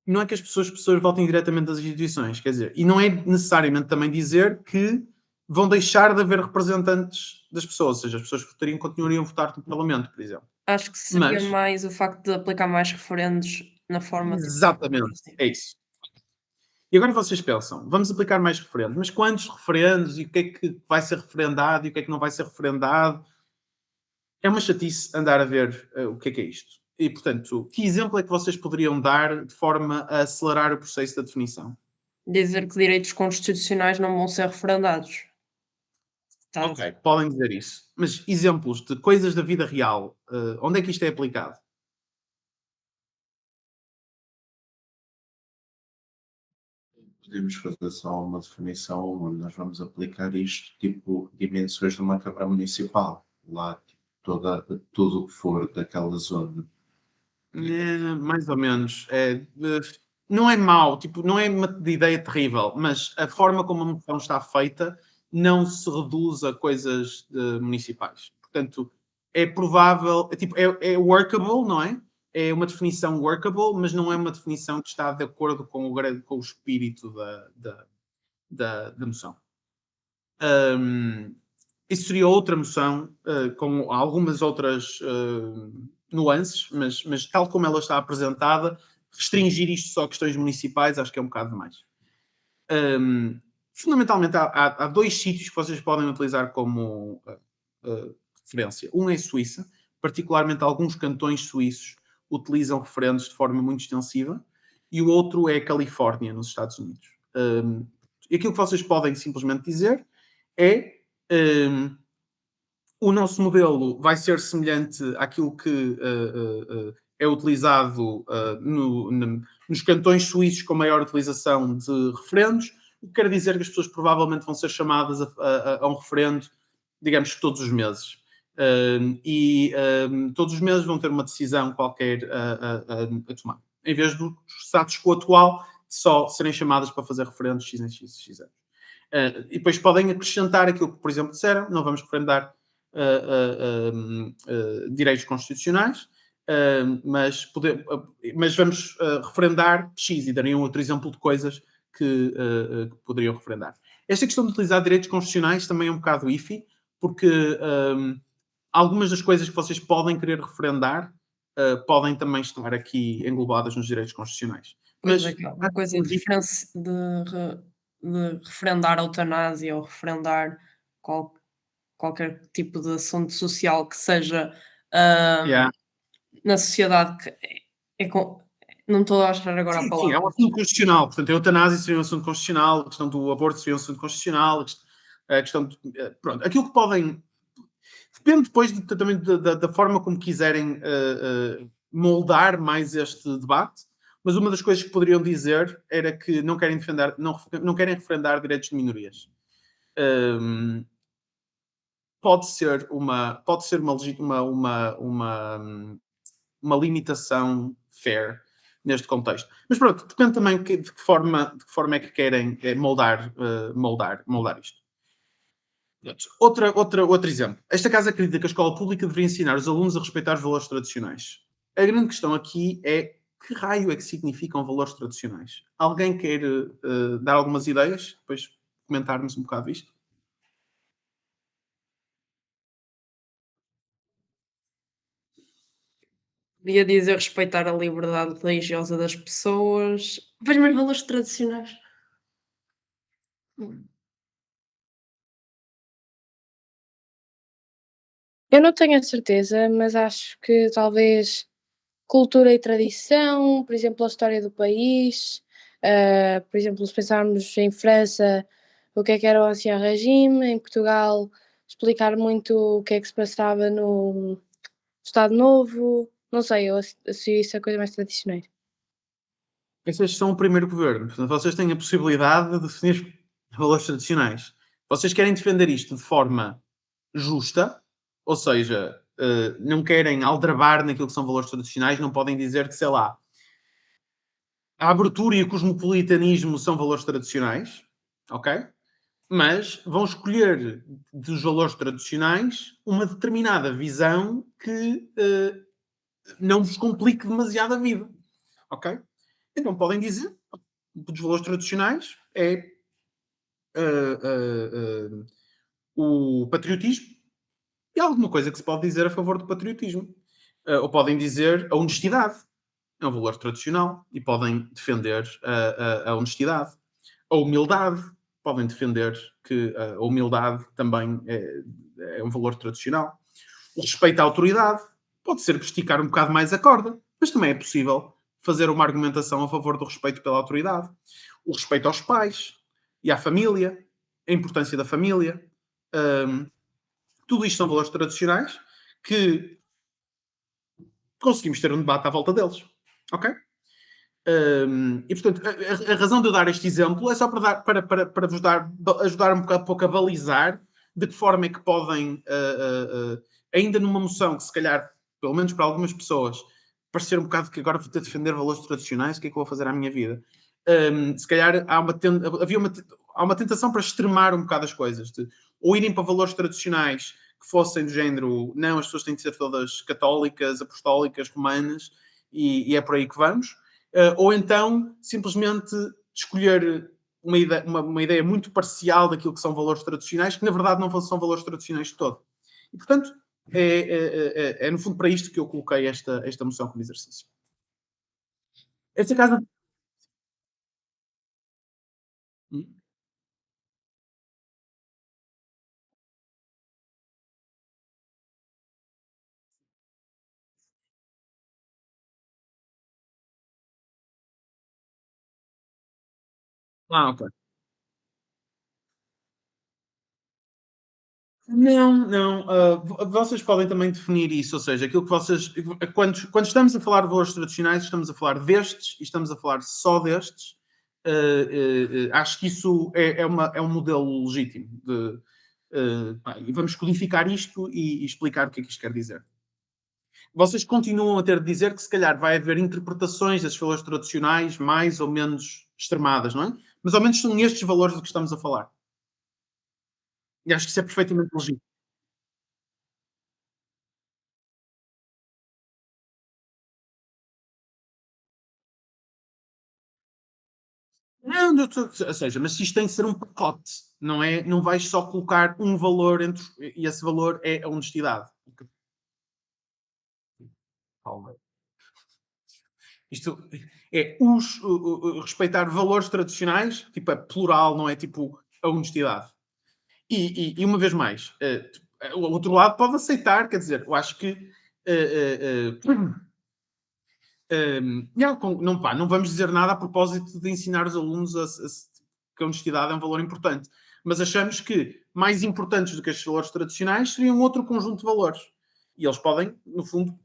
Não é que as pessoas votem diretamente das instituições, quer dizer, e não é necessariamente também dizer que vão deixar de haver representantes das pessoas, ou seja, as pessoas que votariam continuariam a votar no Parlamento, por exemplo. Acho que seria Mas, mais o facto de aplicar mais referendos na forma de exatamente, é isso. E agora vocês pensam, vamos aplicar mais referendos, mas quantos referendos e o que é que vai ser referendado e o que é que não vai ser referendado? É uma chatice andar a ver o que é isto. E, portanto, que exemplo é que vocês poderiam dar de forma a acelerar o processo da definição? dizer que direitos constitucionais não vão ser referendados. Tá. Ok, podem dizer isso. Mas exemplos de coisas da vida real, onde é que isto é aplicado? Podemos fazer só uma definição onde nós vamos aplicar isto, tipo, dimensões de uma Câmara Municipal. Lá, tipo, tudo o que for daquela zona. Mais ou menos. Não é mau, tipo, não é uma ideia terrível, mas a forma como a moção está feita não se reduz a coisas municipais. Portanto, é provável, é workable, não é? É uma definição workable, mas não é uma definição que está de acordo com o espírito da moção. Isso seria outra moção, com algumas outras nuances, mas tal como ela está apresentada, restringir isto só a questões municipais acho que é um bocado demais. Fundamentalmente, há dois sítios que vocês podem utilizar como referência. Um é a Suíça, particularmente alguns cantões suíços utilizam referendos de forma muito extensiva, e o outro é a Califórnia, nos Estados Unidos. E aquilo que vocês podem simplesmente dizer é o nosso modelo vai ser semelhante àquilo que é utilizado nos cantões suíços com maior utilização de referendos, o que quer dizer que as pessoas provavelmente vão ser chamadas a um referendo, digamos que todos os meses. Todos os meses vão ter uma decisão qualquer a tomar. Em vez do status quo atual, só serem chamadas para fazer referendos X em X anos. E depois podem acrescentar aquilo que, por exemplo, disseram, não vamos referendar direitos constitucionais, mas vamos referendar X e darem outro exemplo de coisas que poderiam referendar. Esta questão de utilizar direitos constitucionais também é um bocado iffy, porque algumas das coisas que vocês podem querer referendar podem também estar aqui englobadas nos direitos constitucionais. Mas Mas uma coisa de referendar a eutanásia ou referendar qualquer tipo de assunto social que seja yeah. na sociedade que não estou a achar agora a Sim, palavra. é um assunto constitucional. Portanto, a eutanásia seria um assunto constitucional, a questão do aborto seria um assunto constitucional, a questão de, pronto, aquilo que podem. Depende depois também da forma como quiserem moldar mais este debate, mas uma das coisas que poderiam dizer era que não querem defender, não querem referendar direitos de minorias. Pode ser uma limitação fair neste contexto. Mas pronto, depende também de que forma é que querem moldar isto. Outro exemplo. Esta casa acredita que a escola pública deveria ensinar os alunos a respeitar os valores tradicionais. A grande questão aqui é que raio é que significam valores tradicionais? Alguém quer dar algumas ideias? Depois comentarmos um bocado isto. Podia dizer respeitar a liberdade religiosa das pessoas. Vejo mais valores tradicionais. Eu não tenho a certeza, mas acho que talvez cultura e tradição, por exemplo, a história do país, por exemplo, se pensarmos em França, o que era o Ancien Regime, em Portugal, explicar muito o que é que se passava no Estado Novo, não sei, eu associo isso a coisas mais tradicionais. Vocês são o primeiro governo, portanto, vocês têm a possibilidade de definir valores tradicionais. Vocês querem defender isto de forma justa, ou seja, não querem aldrabar naquilo que são valores tradicionais, não podem dizer que, sei lá, a abertura e o cosmopolitanismo são valores tradicionais, ok? Mas vão escolher dos valores tradicionais uma determinada visão que não vos complique demasiado a vida, ok? Então podem dizer, dos valores tradicionais é o patriotismo e alguma coisa que se pode dizer a favor do patriotismo. Ou podem dizer a honestidade. É um valor tradicional e podem defender a honestidade. A humildade. Podem defender que a humildade também é um valor tradicional. O respeito à autoridade. Pode ser esticar um bocado mais a corda, mas também é possível fazer uma argumentação a favor do respeito pela autoridade. O respeito aos pais e à família. A importância da família. Tudo isto são valores tradicionais que conseguimos ter um debate à volta deles. Ok? E portanto, a razão de eu dar este exemplo é só para vos ajudar um pouco a balizar de que forma é que podem, ainda numa moção que se calhar, pelo menos para algumas pessoas, parecer um bocado que agora vou ter de defender valores tradicionais, o que é que eu vou fazer à minha vida? Se calhar há uma tentação para extremar um bocado as coisas, ou irem para valores tradicionais que fossem do género, não, as pessoas têm de ser todas católicas, apostólicas, romanas, e é por aí que vamos. Ou então, simplesmente escolher uma ideia muito parcial daquilo que são valores tradicionais, que na verdade não são valores tradicionais de todo. E, portanto, é no fundo para isto que eu coloquei esta moção como exercício. Esta casa... ok. Não. Vocês podem também definir isso, ou seja, aquilo que vocês. Quando estamos a falar de valores tradicionais, estamos a falar destes e estamos a falar só destes. Acho que isso é um modelo legítimo. E vamos codificar isto e explicar o que é que isto quer dizer. Vocês continuam a ter de dizer que se calhar vai haver interpretações desses valores tradicionais mais ou menos extremadas, não é? Mas ao menos são estes valores do que estamos a falar. E acho que isso é perfeitamente legítimo. Não, ou seja, mas isto tem de ser um pacote, não é? Não vais só colocar um valor e esse valor é a honestidade. Isto é respeitar valores tradicionais, tipo é plural, não é tipo a honestidade. E uma vez mais, o outro lado pode aceitar, quer dizer, eu acho que Não vamos dizer nada a propósito de ensinar os alunos que a honestidade é um valor importante, mas achamos que mais importantes do que estes valores tradicionais seriam outro conjunto de valores. E eles podem, no fundo,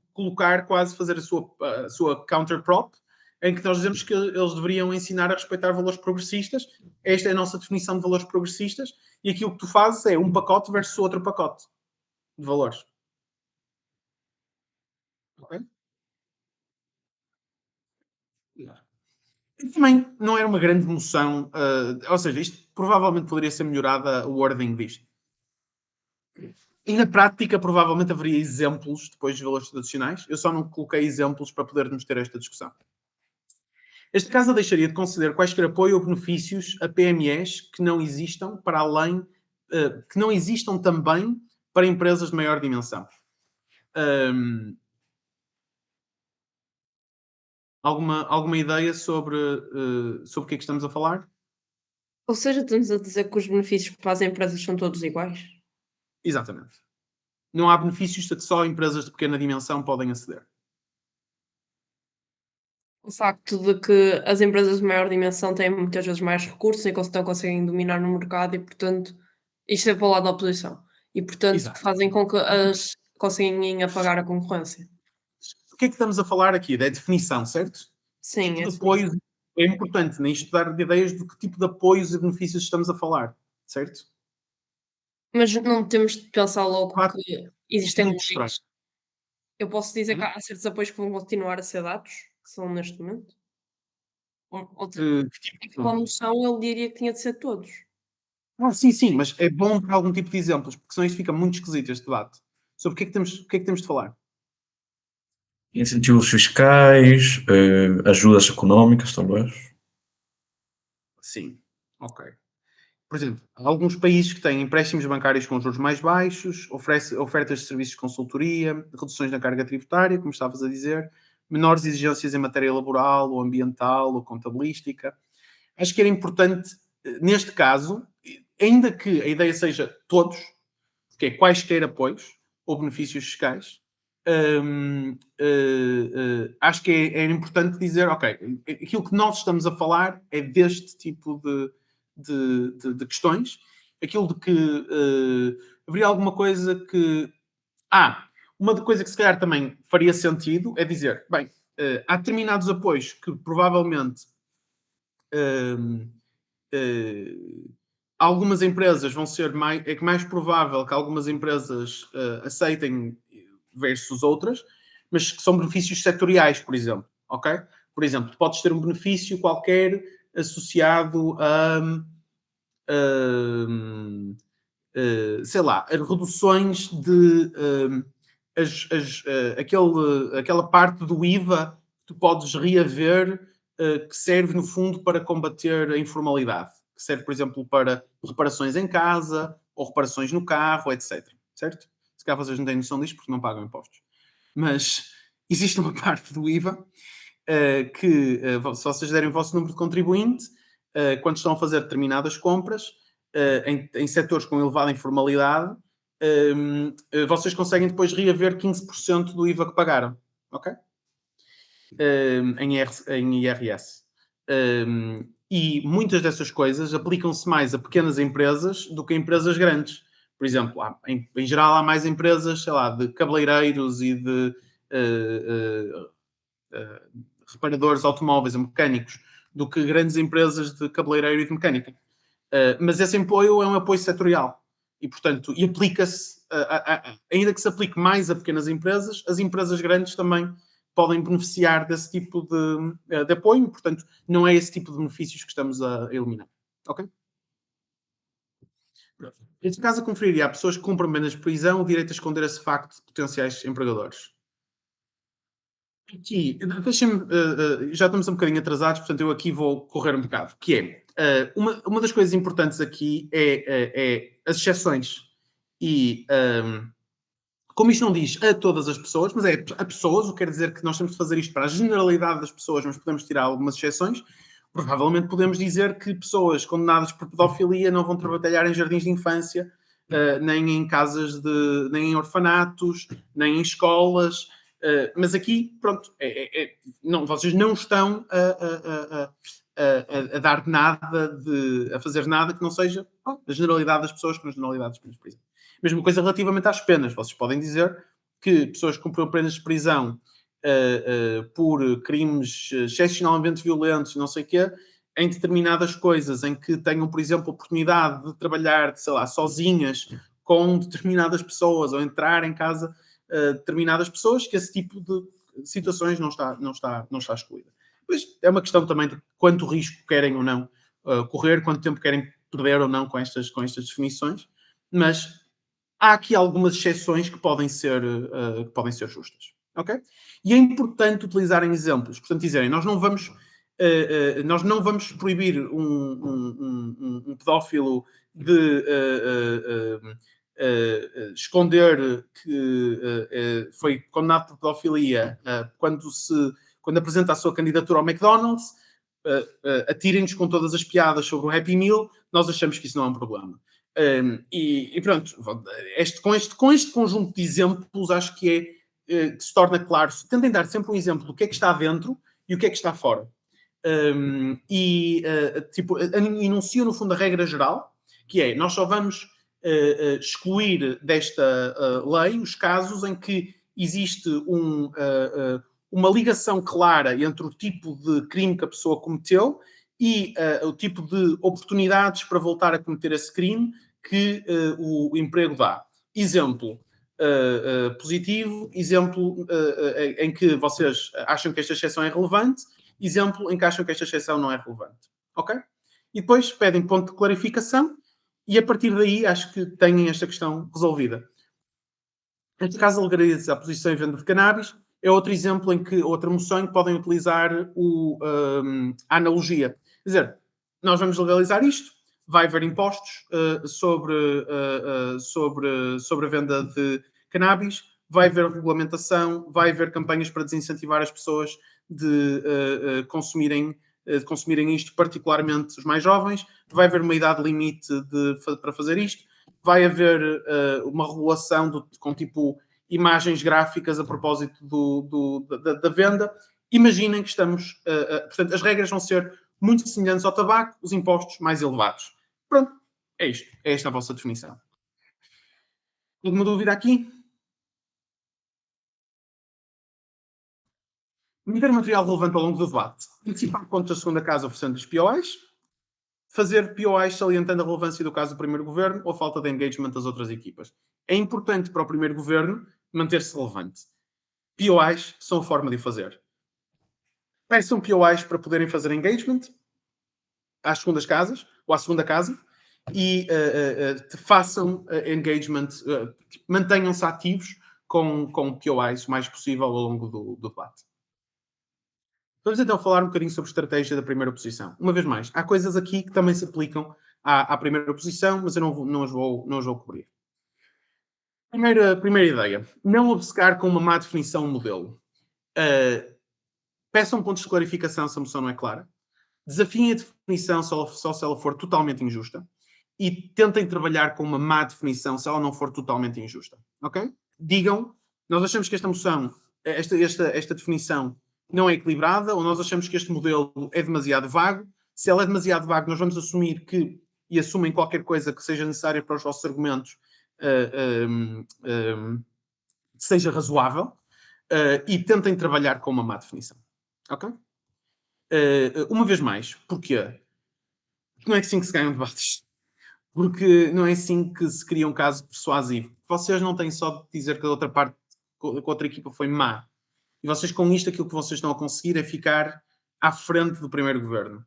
fazer a sua counterprop, em que nós dizemos que eles deveriam ensinar a respeitar valores progressistas. Esta é a nossa definição de valores progressistas, e aquilo que tu fazes é um pacote versus outro pacote de valores. Ok? Também não era uma grande moção, ou seja, isto provavelmente poderia ser melhorada o wording disto. E na prática, provavelmente haveria exemplos depois de valores tradicionais. Eu só não coloquei exemplos para podermos ter esta discussão. Este caso, eu deixaria de conceder quaisquer apoio ou benefícios a PMEs que não existam para além, que não existam também para empresas de maior dimensão. Alguma ideia sobre o que é que estamos a falar? Ou seja, estamos a dizer que os benefícios para as empresas são todos iguais? Exatamente. Não há benefícios a que só empresas de pequena dimensão podem aceder. O facto de que as empresas de maior dimensão têm muitas vezes mais recursos e então conseguem dominar no mercado e, portanto, isto é para o lado da oposição. E, portanto, Exato. fazem com que as conseguem apagar a concorrência. O que é que estamos a falar aqui? Da definição, certo? Sim, Que é tipo de apoio é importante, nem estudar de ideias do que tipo de apoios e benefícios estamos a falar, certo? mas não temos de pensar logo Claro. que existem Vou mostrar. leis. Eu posso dizer que há certos apoios que vão continuar a ser dados, que são neste momento. Outra, Que tipo com a moção, ele diria que tinha de ser todos. sim, mas é bom dar algum tipo de exemplos, porque senão isto fica muito esquisito, este debate. Sobre o que é que temos de falar? Incentivos fiscais, ajudas económicas, talvez. Sim, ok. Por exemplo, há alguns países que têm empréstimos bancários com juros mais baixos, ofertas de serviços de consultoria, reduções na carga tributária, como estavas a dizer, menores exigências em matéria laboral, ou ambiental, ou contabilística. Acho que era importante, neste caso, ainda que a ideia seja todos, que é quaisquer apoios ou benefícios fiscais, acho que era importante dizer, ok, aquilo que nós estamos a falar é deste tipo de questões, aquilo de que haveria alguma coisa que... uma coisa que se calhar também faria sentido é dizer, bem, há determinados apoios que provavelmente algumas empresas vão ser mais provável que algumas empresas aceitem versus outras, mas que são benefícios setoriais, por exemplo, ok? Por exemplo, tu podes ter um benefício qualquer associado sei lá, a reduções de aquela parte do IVA que tu podes reaver que serve, no fundo, para combater a informalidade. Que serve, por exemplo, para reparações em casa ou reparações no carro, etc. Certo? Se calhar vocês não têm noção disto porque não pagam impostos. Mas existe uma parte do IVA que, se vocês derem o vosso número de contribuinte, quando estão a fazer determinadas compras, em setores com elevada informalidade, vocês conseguem depois reaver 15% do IVA que pagaram. Ok? Em IRS. E muitas dessas coisas aplicam-se mais a pequenas empresas do que a empresas grandes. Por exemplo, em geral há mais empresas, sei lá, de cabeleireiros e de reparadores automóveis ou mecânicos do que grandes empresas de cabeleireiro e de mecânica. Mas esse apoio é um apoio setorial e, portanto, aplica-se, ainda que se aplique mais a pequenas empresas, as empresas grandes também podem beneficiar desse tipo de apoio, portanto, não é esse tipo de benefícios que estamos a eliminar. Ok? Neste caso, conferiria a pessoas que cumprem penas de prisão o direito a esconder esse facto de potenciais empregadores. Aqui, deixem-me, já estamos um bocadinho atrasados, portanto eu aqui vou correr um bocado, que é, uma das coisas importantes aqui é as exceções. E como isto não diz a todas as pessoas, mas é a pessoas, o que quer dizer que nós temos de fazer isto para a generalidade das pessoas, mas podemos tirar algumas exceções. Provavelmente podemos dizer que pessoas condenadas por pedofilia não vão trabalhar em jardins de infância, nem em casas nem em orfanatos, nem em escolas, Mas aqui, pronto, não, vocês não estão a dar nada, a fazer nada que não seja a generalidade das pessoas com a generalidade das penas de prisão. Mesma coisa relativamente às penas. Vocês podem dizer que pessoas que cumpriram penas de prisão por crimes excepcionalmente violentos, não sei o quê, em determinadas coisas, em que tenham, por exemplo, a oportunidade de trabalhar, sei lá, sozinhas com determinadas pessoas, ou entrar em casa determinadas pessoas, que esse tipo de situações não está excluída. Pois é uma questão também de quanto risco querem ou não correr, quanto tempo querem perder ou não com estas definições, mas há aqui algumas exceções que podem ser justas. Okay? E é importante utilizarem exemplos. Portanto, dizerem, nós não vamos proibir um pedófilo de esconder que foi condenado por pedofilia quando apresenta a sua candidatura ao McDonald's, atirem-nos com todas as piadas sobre o Happy Meal, nós achamos que isso não é um problema. E pronto, com este conjunto de exemplos, acho que que se torna claro. Tentem dar sempre um exemplo do que é que está dentro e o que é que está fora. Enunciam, no fundo, a regra geral, que é, nós só vamos excluir desta lei os casos em que existe uma ligação clara entre o tipo de crime que a pessoa cometeu e o tipo de oportunidades para voltar a cometer esse crime que o emprego dá. Exemplo positivo, exemplo em que vocês acham que esta exceção é relevante, exemplo em que acham que esta exceção não é relevante. Ok? E depois pedem ponto de clarificação e a partir daí acho que têm esta questão resolvida. Neste caso, a legalização da posição e venda de cannabis é outro exemplo em que, outra moção em que podem utilizar a analogia. Quer dizer, nós vamos legalizar isto, vai haver impostos sobre a venda de cannabis, vai haver regulamentação, vai haver campanhas para desincentivar as pessoas de consumirem isto, particularmente os mais jovens, vai haver uma idade limite para fazer isto, vai haver uma regulação com tipo imagens gráficas a propósito da venda. Imaginem que estamos... portanto, as regras vão ser muito semelhantes ao tabaco, os impostos mais elevados. Pronto, é isto. É esta a vossa definição. Alguma dúvida aqui? Meter material relevante ao longo do debate. Antecipar pontos da segunda casa oferecendo-lhes POIs. Fazer POIs salientando a relevância do caso do primeiro governo ou a falta de engagement das outras equipas. É importante para o primeiro governo manter-se relevante. POIs são a forma de o fazer. Peçam POIs para poderem fazer engagement às segundas casas, ou à segunda casa, e façam engagement, mantenham-se ativos com POIs o mais possível ao longo do debate. Vamos então falar um bocadinho sobre estratégia da primeira oposição. Uma vez mais, há coisas aqui que também se aplicam à primeira oposição, mas eu não as vou cobrir. Primeira ideia. Não obcecar com uma má definição modelo. Peçam pontos de clarificação se a moção não é clara. Desafiem a definição só se ela for totalmente injusta. E tentem trabalhar com uma má definição se ela não for totalmente injusta. Ok? Digam, nós achamos que esta moção, esta definição não é equilibrada, ou nós achamos que este modelo é demasiado vago. Se ela é demasiado vago, nós vamos assumir que, e assumem qualquer coisa que seja necessária para os vossos argumentos, seja razoável, e tentem trabalhar com uma má definição. Ok? Uma vez mais, porquê? Porque não é assim que se ganham debates. Porque não é assim que se cria um caso persuasivo. Vocês não têm só de dizer que a outra parte, que a outra equipa foi má. E vocês, com isto, aquilo que vocês estão a conseguir é ficar à frente do primeiro governo.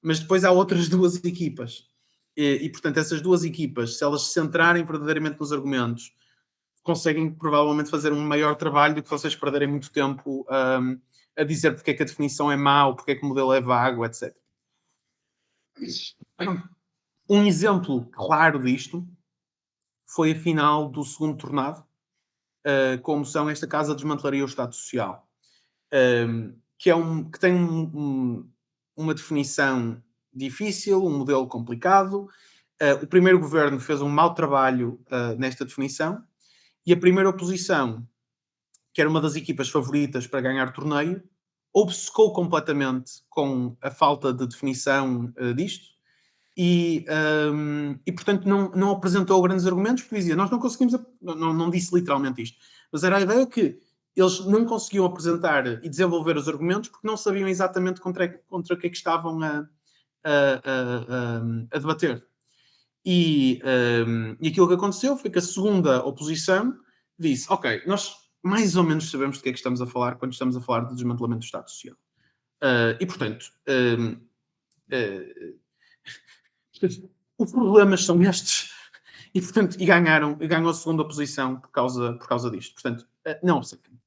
Mas depois há outras duas equipas. E portanto, essas duas equipas, se elas se centrarem verdadeiramente nos argumentos, conseguem provavelmente fazer um maior trabalho do que vocês perderem muito tempo a dizer porque é que a definição é má ou porque é que o modelo é vago, etc. Um exemplo claro disto foi a final do segundo tornado, com a moção Esta Casa Desmantelaria o Estado Social, que tem uma definição difícil, um modelo complicado. O primeiro governo fez um mau trabalho nesta definição e a primeira oposição que era uma das equipas favoritas para ganhar o torneio, obcecou completamente com a falta de definição disto e portanto, não apresentou grandes argumentos, porque dizia, nós não conseguimos, não disse literalmente isto, mas era a ideia que eles não conseguiam apresentar e desenvolver os argumentos porque não sabiam exatamente contra o que é que estavam a debater. E aquilo que aconteceu foi que a segunda oposição disse, ok, nós mais ou menos sabemos de que é que estamos a falar quando estamos a falar de desmantelamento do Estado Social. E, portanto, os problemas são estes. E, portanto, ganhou a segunda oposição por causa disto. Portanto, não obcequem.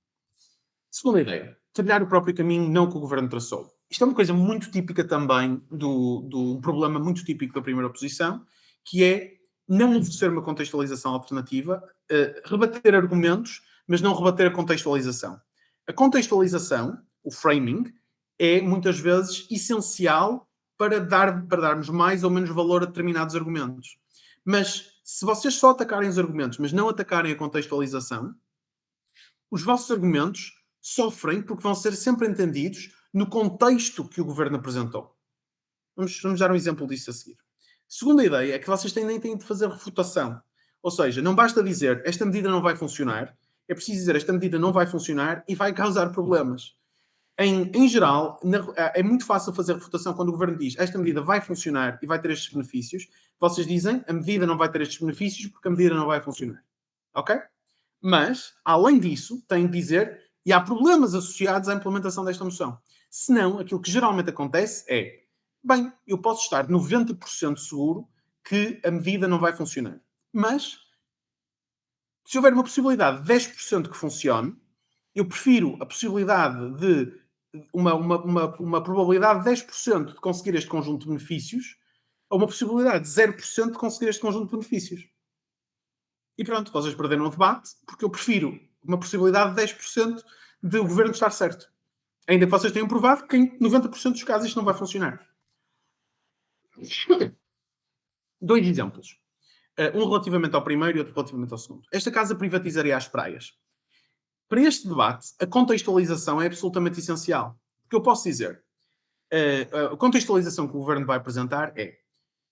Segunda ideia, trilhar o próprio caminho, não que o governo traçou. Isto é uma coisa muito típica também um problema muito típico da primeira oposição, que é não oferecer uma contextualização alternativa, rebater argumentos, mas não rebater a contextualização. A contextualização, o framing, é muitas vezes essencial para darmos mais ou menos valor a determinados argumentos. Mas se vocês só atacarem os argumentos, mas não atacarem a contextualização, os vossos argumentos sofrem porque vão ser sempre entendidos no contexto que o governo apresentou. Vamos dar um exemplo disso a seguir. Segunda ideia é que vocês têm de fazer refutação. Ou seja, não basta dizer esta medida não vai funcionar, é preciso dizer esta medida não vai funcionar e vai causar problemas. Em geral, é muito fácil fazer refutação quando o governo diz esta medida vai funcionar e vai ter estes benefícios. Vocês dizem a medida não vai ter estes benefícios porque a medida não vai funcionar. Ok? Mas, além disso, têm de dizer e há problemas associados à implementação desta moção. Senão, aquilo que geralmente acontece é bem, eu posso estar 90% seguro que a medida não vai funcionar. Mas, se houver uma possibilidade de 10% que funcione, eu prefiro a possibilidade de uma probabilidade de 10% de conseguir este conjunto de benefícios a uma possibilidade de 0% de conseguir este conjunto de benefícios. E pronto, vocês perderam o debate, porque eu prefiro uma possibilidade de 10% de o governo estar certo. Ainda que vocês tenham provado que em 90% dos casos isto não vai funcionar. Dois exemplos. Um relativamente ao primeiro e outro relativamente ao segundo. Esta casa privatizaria as praias. Para este debate, a contextualização é absolutamente essencial. Porque eu posso dizer, a contextualização que o governo vai apresentar é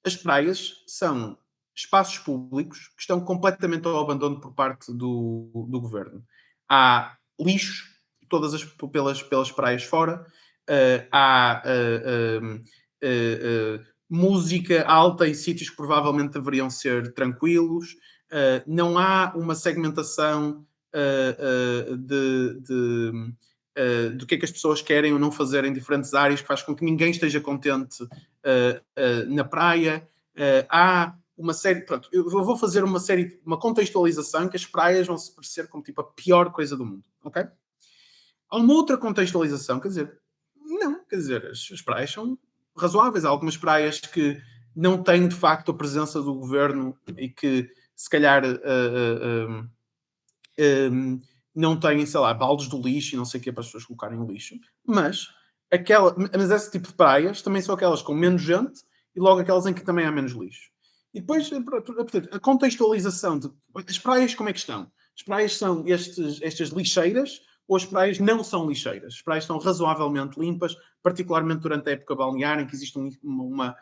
as praias são espaços públicos que estão completamente ao abandono por parte do governo. Há lixo pelas praias fora, há música alta em sítios que provavelmente deveriam ser tranquilos, não há uma segmentação do que é que as pessoas querem ou não fazer em diferentes áreas, que faz com que ninguém esteja contente na praia. Há uma série... Pronto, eu vou fazer uma contextualização que as praias vão se parecer como tipo a pior coisa do mundo, ok? Há uma outra contextualização, quer dizer, não, quer dizer, as praias são razoáveis. Há algumas praias que não têm, de facto, a presença do governo e que, se calhar, não têm, sei lá, baldes do lixo e não sei o que é para as pessoas colocarem o lixo. Mas esse tipo de praias também são aquelas com menos gente e logo aquelas em que também há menos lixo. E depois, portanto, a contextualização de as praias como é que estão? As praias são estas lixeiras ou as praias não são lixeiras? As praias estão razoavelmente limpas, particularmente durante a época balnear, em que existe uma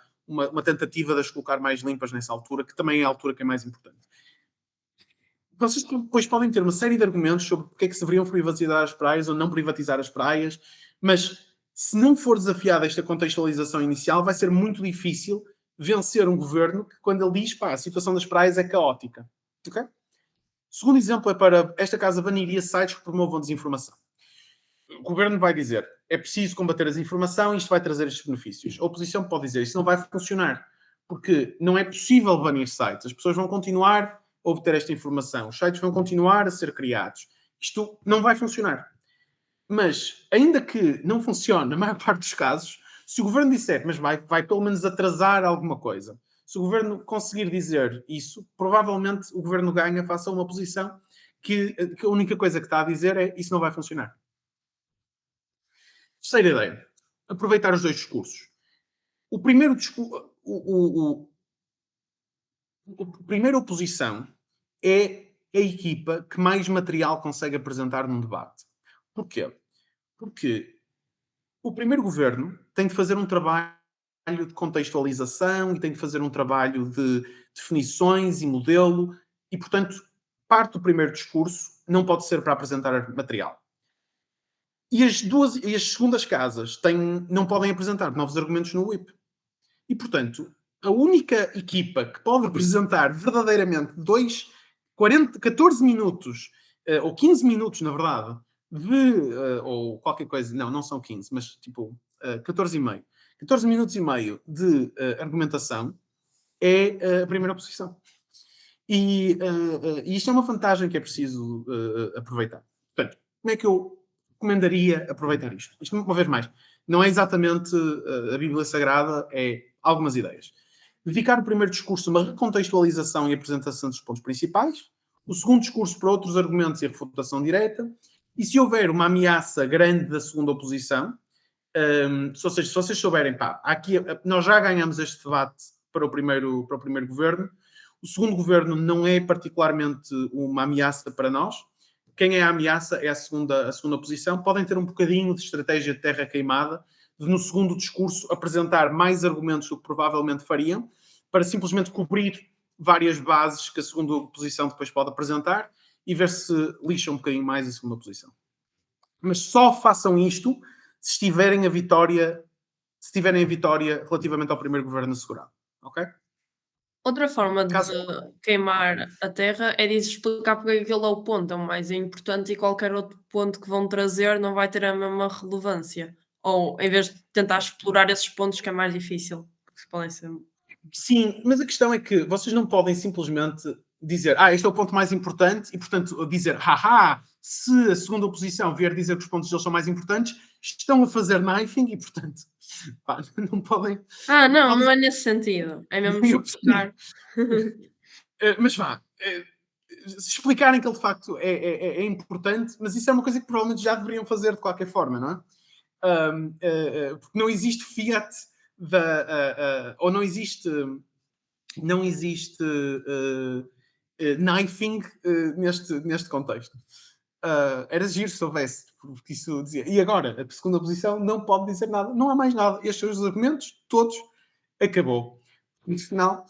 tentativa de as colocar mais limpas nessa altura, que também é a altura que é mais importante. Vocês depois podem ter uma série de argumentos sobre porque é que se deveriam privatizar as praias ou não privatizar as praias, mas se não for desafiada esta contextualização inicial, vai ser muito difícil vencer um governo que, quando ele diz, a situação das praias é caótica. Okay? Segundo exemplo é para esta casa baniria sites que promovam desinformação. O governo vai dizer, é preciso combater a desinformação e isto vai trazer estes benefícios. A oposição pode dizer, isso não vai funcionar, porque não é possível banir sites. As pessoas vão continuar a obter esta informação. Os sites vão continuar a ser criados. Isto não vai funcionar. Mas, ainda que não funcione na maior parte dos casos, se o governo disser, mas vai pelo menos atrasar alguma coisa, se o governo conseguir dizer isso, provavelmente o governo ganha face a uma posição que a única coisa que está a dizer é isso não vai funcionar. Terceira ideia. Aproveitar os dois discursos. O primeiro discurso... A primeira oposição é é a equipa que mais material consegue apresentar num debate. Porquê? Porque o primeiro governo tem de fazer um trabalho de contextualização e tem de fazer um trabalho de definições e modelo e, portanto, parte do primeiro discurso não pode ser para apresentar material. E as segundas casas não podem apresentar novos argumentos no whip. E, portanto, a única equipa que pode apresentar verdadeiramente 14 minutos, ou 15 minutos, na verdade, ou qualquer coisa, não são 15, mas tipo 14 e meio. 14 minutos e meio de argumentação é a primeira oposição. E isto é uma vantagem que é preciso aproveitar. Portanto, como é que eu recomendaria aproveitar isto? Isto, uma vez mais, não é exatamente a Bíblia Sagrada, é algumas ideias. Dedicar o primeiro discurso a uma recontextualização e apresentação dos pontos principais, o segundo discurso para outros argumentos e a refutação direta, e se houver uma ameaça grande da segunda oposição, ou seja, se vocês souberem, nós já ganhamos este debate para o primeiro governo, o segundo governo não é particularmente uma ameaça para nós. Quem é a ameaça é a segunda oposição. Podem ter um bocadinho de estratégia de terra queimada, de no segundo discurso apresentar mais argumentos do que provavelmente fariam, para simplesmente cobrir várias bases que a segunda oposição depois pode apresentar e ver se lixa um bocadinho mais a segunda oposição. Mas só façam isto se tiverem a vitória relativamente ao primeiro governo assegurado. Ok? Outra forma de queimar a terra é de explicar porque aquele é o ponto, é o mais importante e qualquer outro ponto que vão trazer não vai ter a mesma relevância. Ou em vez de tentar explorar esses pontos que é mais difícil, porque podem ser. Sim, mas a questão é que vocês não podem simplesmente dizer este é o ponto mais importante e, portanto, dizer se a segunda oposição vier dizer que os pontos deles são mais importantes, estão a fazer knifing e, portanto, não podem... Não é nesse sentido. É mesmo explicar. Mas se explicarem que ele de facto é importante, mas isso é uma coisa que provavelmente já deveriam fazer de qualquer forma, não é? Porque não existe fiat ou não existe knifing neste contexto. Era giro se houvesse, porque isso dizia. E agora, a segunda posição não pode dizer nada, não há mais nada. Estes são os argumentos, todos, acabou. No final,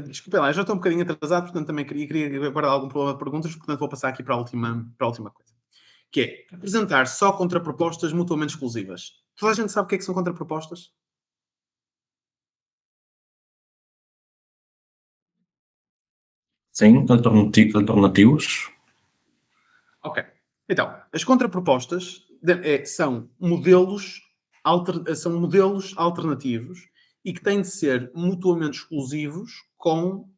desculpem lá, eu já estou um bocadinho atrasado, portanto também queria guardar algum problema de perguntas, portanto vou passar aqui para a última coisa. Que é apresentar só contrapropostas mutuamente exclusivas. Toda a gente sabe o que é que são contrapropostas? Sim, alternativos. Ok. Então, as contrapropostas são modelos alternativos e que têm de ser mutuamente exclusivos com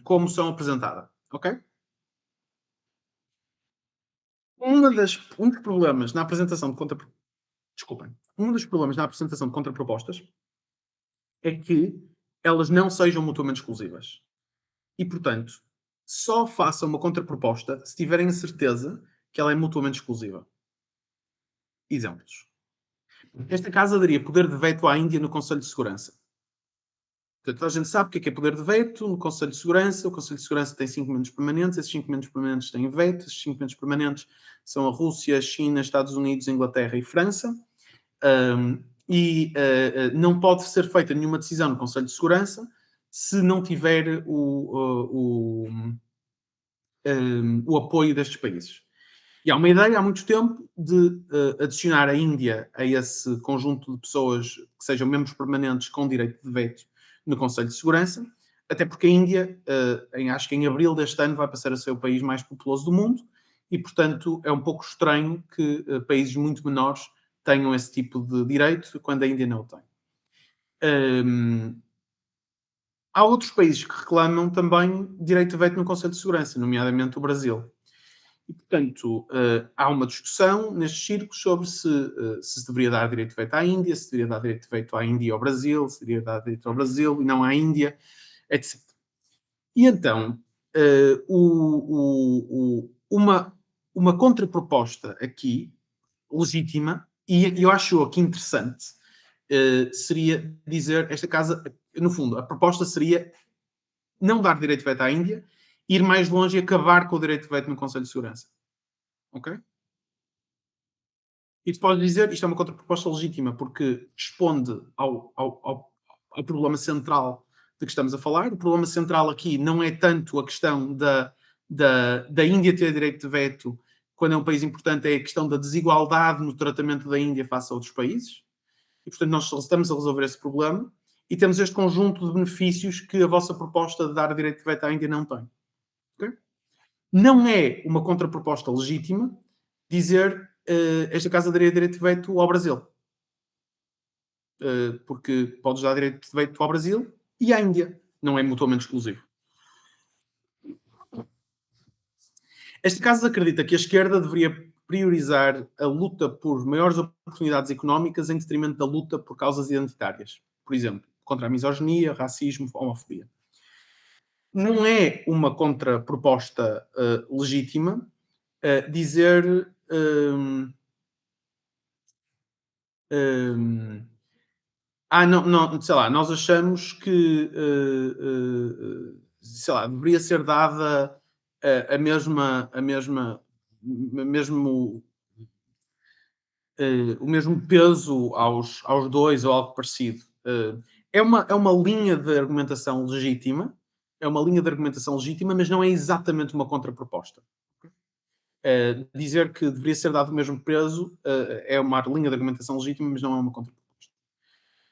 como são apresentadas. Ok? Um dos problemas na apresentação de contrapropostas é que elas não sejam mutuamente exclusivas. E, portanto, só façam uma contraproposta se tiverem a certeza que ela é mutuamente exclusiva. Exemplos. Esta casa daria poder de veto à Índia no Conselho de Segurança. Portanto, a gente sabe o que é poder de veto no Conselho de Segurança. O Conselho de Segurança tem 5 membros permanentes. Esses 5 membros permanentes têm veto. Esses 5 membros permanentes são a Rússia, a China, Estados Unidos, Inglaterra e França. Não pode ser feita nenhuma decisão no Conselho de Segurança se não tiver o apoio destes países. E há uma ideia há muito tempo de adicionar a Índia a esse conjunto de pessoas que sejam membros permanentes com direito de veto no Conselho de Segurança, até porque a Índia, acho que em abril deste ano, vai passar a ser o país mais populoso do mundo e, portanto, é um pouco estranho que países muito menores tenham esse tipo de direito quando a Índia não o tem. Há outros países que reclamam também direito de veto no Conselho de Segurança, nomeadamente o Brasil. E, portanto, há uma discussão nestes círculos sobre se deveria dar direito de veto à Índia, se deveria dar direito de veto à Índia e ao Brasil, se deveria dar direito ao Brasil e não à Índia, etc. E então, uma contraproposta aqui, legítima, e eu acho aqui interessante, seria dizer, esta casa, no fundo, a proposta seria não dar direito de veto à Índia, ir mais longe e acabar com o direito de veto no Conselho de Segurança. Ok? E tu podes dizer, isto é uma contraproposta legítima, porque responde ao problema central de que estamos a falar. O problema central aqui não é tanto a questão da Índia ter direito de veto quando é um país importante, é a questão da desigualdade no tratamento da Índia face a outros países. E, portanto, nós estamos a resolver esse problema e temos este conjunto de benefícios que a vossa proposta de dar direito de veto à Índia não tem. Okay? Não é uma contraproposta legítima dizer esta casa daria direito de veto ao Brasil. Porque podes dar direito de veto ao Brasil e à Índia. Não é mutuamente exclusivo. Este caso acredita que a esquerda deveria priorizar a luta por maiores oportunidades económicas em detrimento da luta por causas identitárias. Por exemplo, contra a misoginia, racismo, homofobia. Não é uma contraproposta legítima dizer não, sei lá, nós achamos que sei lá, deveria ser dada a mesma, mesmo, o mesmo peso aos dois ou algo parecido. É uma linha de argumentação legítima, mas não é exatamente uma contraproposta. Dizer que deveria ser dado o mesmo peso é uma linha de argumentação legítima, mas não é uma contraproposta.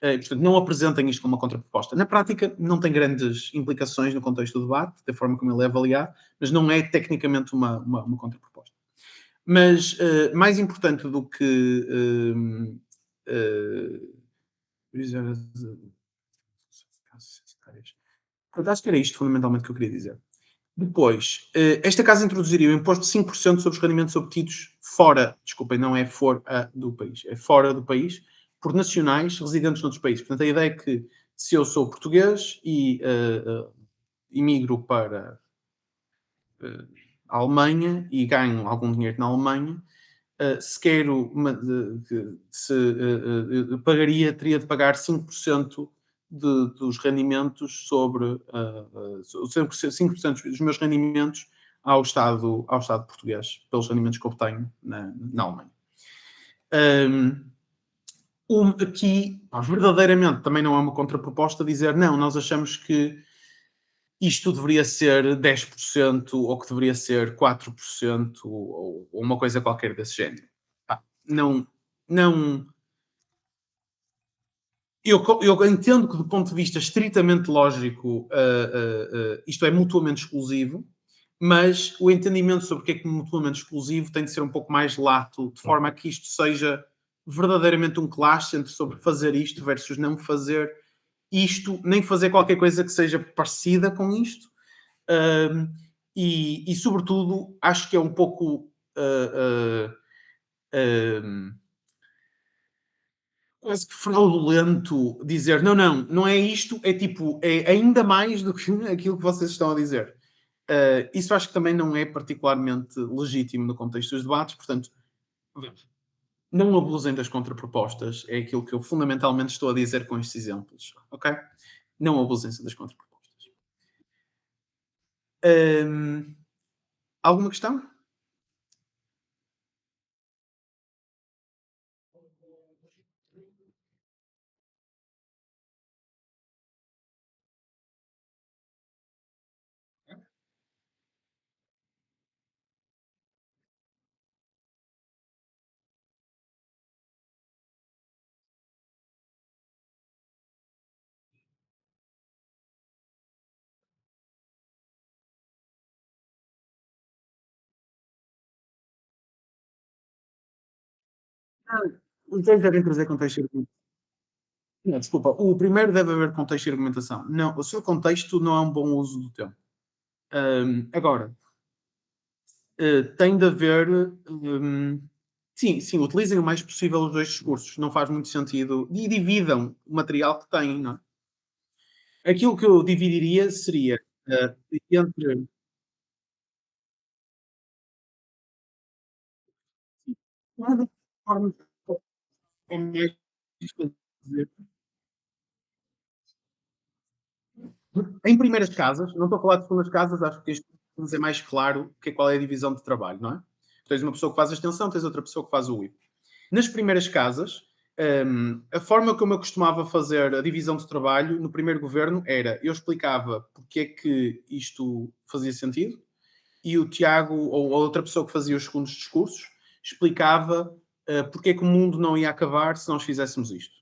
Portanto, não apresentem isto como uma contraproposta. Na prática, não tem grandes implicações no contexto do debate, da forma como ele é avaliado, mas não é tecnicamente uma contraproposta. Mas mais importante do que portanto, acho que era isto fundamentalmente que eu queria dizer. Depois, esta casa introduziria o imposto de 5% sobre os rendimentos obtidos fora, desculpem, não é fora do país, é fora do país, por nacionais residentes noutros países. Portanto, a ideia é que se eu sou português e imigro para a Alemanha e ganho algum dinheiro na Alemanha, se quero, pagaria, teria de pagar 5% dos rendimentos sobre 5% dos meus rendimentos ao Estado português, pelos rendimentos que obtenho na Alemanha. Aqui, verdadeiramente, também não é uma contraproposta dizer não, nós achamos que isto deveria ser 10% ou que deveria ser 4% ou uma coisa qualquer desse género. Não, não. Eu entendo que, do ponto de vista estritamente lógico, isto é mutuamente exclusivo, mas o entendimento sobre o que é mutuamente exclusivo tem de ser um pouco mais lato, de forma a que isto seja verdadeiramente um clash entre sobre fazer isto versus não fazer isto, nem fazer qualquer coisa que seja parecida com isto. Sobretudo, acho que é um pouco quase que fraudulento dizer não é isto, é tipo, é ainda mais do que aquilo que vocês estão a dizer. Isso acho que também não é particularmente legítimo no contexto dos debates, portanto, não abusem das contrapropostas, é aquilo que eu fundamentalmente estou a dizer com estes exemplos, ok? Não abusem das contrapropostas. Alguma questão? Os dois devem trazer contexto e argumentação. Não, desculpa, o primeiro deve haver contexto e argumentação. Não, o seu contexto não é um bom uso do tempo. Agora, tem de haver. Sim, utilizem o mais possível os dois discursos. Não faz muito sentido. E dividam o material que têm, não é? Aquilo que eu dividiria seria entre. Uma das formas como é que fazer. Em primeiras casas, não estou a falar de segundas casas, acho que este é mais claro qual é a divisão de trabalho, não é? Tens uma pessoa que faz a extensão, tens outra pessoa que faz o WIP. Nas primeiras casas, a forma como eu costumava fazer a divisão de trabalho no primeiro governo era, eu explicava porque é que isto fazia sentido, e o Tiago, ou a outra pessoa que fazia os segundos discursos, explicava porque é que o mundo não ia acabar se nós fizéssemos isto.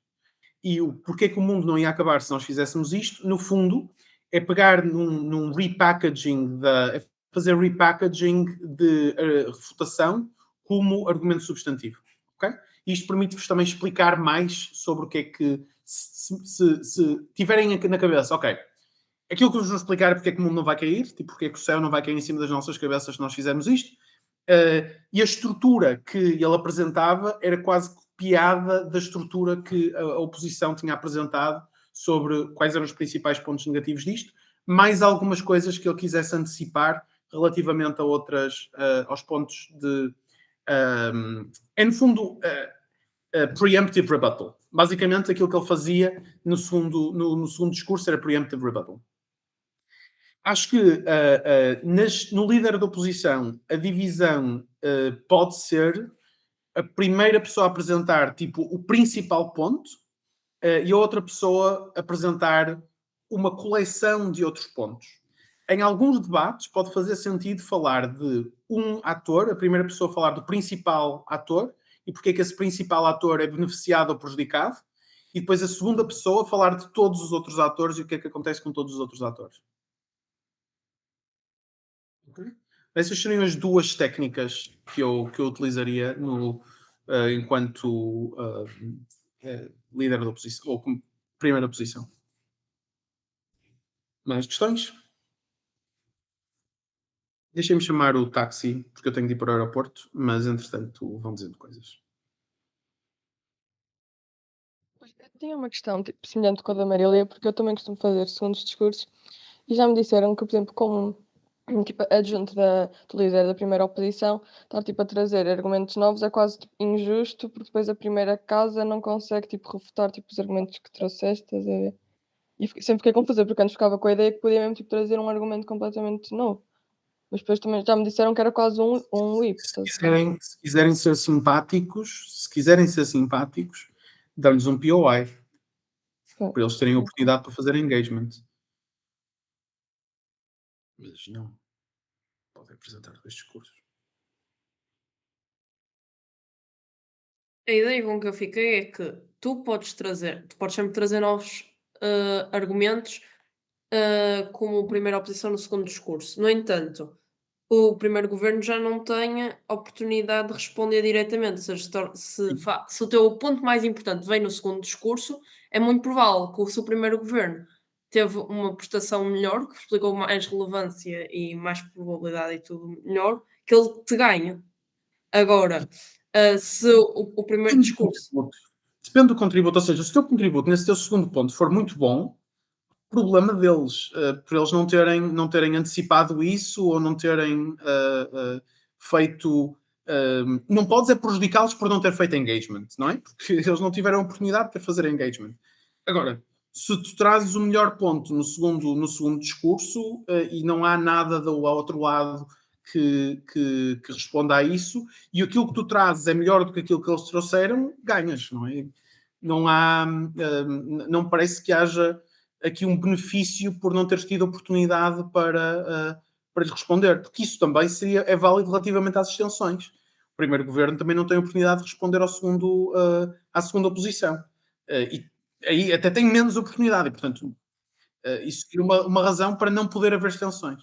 E o porquê que o mundo não ia acabar se nós fizéssemos isto, no fundo, é pegar num repackaging, fazer repackaging de refutação como argumento substantivo. Okay? Isto permite-vos também explicar mais sobre o que é que, se tiverem na cabeça, ok, aquilo que eu vos vou explicar é porque é que o mundo não vai cair, tipo, porque é que o céu não vai cair em cima das nossas cabeças se nós fizermos isto. E a estrutura que ele apresentava era quase copiada da estrutura que a oposição tinha apresentado sobre quais eram os principais pontos negativos disto, mais algumas coisas que ele quisesse antecipar relativamente a outras, aos pontos de. É, no fundo, preemptive rebuttal. Basicamente, aquilo que ele fazia no segundo discurso era preemptive rebuttal. Acho que no líder da oposição a divisão pode ser a primeira pessoa a apresentar tipo o principal ponto e a outra pessoa apresentar uma coleção de outros pontos. Em alguns debates pode fazer sentido falar de um ator, a primeira pessoa falar do principal ator e porque é que esse principal ator é beneficiado ou prejudicado, e depois a segunda pessoa falar de todos os outros atores e o que é que acontece com todos os outros atores. Okay? Essas seriam as duas técnicas que eu utilizaria enquanto líder da oposição, ou como primeira posição. Mais questões? Deixem-me chamar o táxi, porque eu tenho de ir para o aeroporto, mas entretanto vão dizendo coisas. Eu tinha uma questão, tipo, semelhante com a da Marília, porque eu também costumo fazer segundos discursos e já me disseram que, por exemplo, como tipo, adjunto do líder da primeira oposição, estar tipo, a trazer argumentos novos é quase tipo, injusto, porque depois a primeira casa não consegue tipo, refutar tipo, os argumentos que trouxeste, estás a ver? E sempre fiquei confusa, porque antes ficava com a ideia que podia mesmo tipo, trazer um argumento completamente novo. Mas depois também já me disseram que era quase um whip. Se quiserem ser simpáticos, dão-lhes um POI, para eles terem oportunidade para fazer engagement. Mas não. Podem apresentar dois discursos. A ideia com que eu fiquei é que tu podes sempre trazer novos argumentos como primeira oposição no segundo discurso. No entanto, o primeiro governo já não tem a oportunidade de responder diretamente. Ou seja, se o teu ponto mais importante vem no segundo discurso, é muito provável que se o primeiro governo teve uma prestação melhor, que explicou mais relevância e mais probabilidade e tudo melhor, que ele te ganhe. Agora, se o primeiro discurso. Depende do contributo, ou seja, se o teu contributo nesse teu segundo ponto for muito bom, problema deles, por eles não terem antecipado isso ou não terem feito. Não podes é prejudicá-los por não ter feito engagement, não é? Porque eles não tiveram a oportunidade de fazer engagement. Agora, se tu trazes o melhor ponto no segundo discurso e não há nada do outro lado que responda a isso, e aquilo que tu trazes é melhor do que aquilo que eles trouxeram, ganhas, não é? Não há. Não parece que haja aqui um benefício por não teres tido oportunidade para lhe responder, porque isso também é válido relativamente às extensões. O primeiro governo também não tem oportunidade de responder à segunda oposição. E aí até tem menos oportunidade, e, portanto, isso seria uma razão para não poder haver extensões.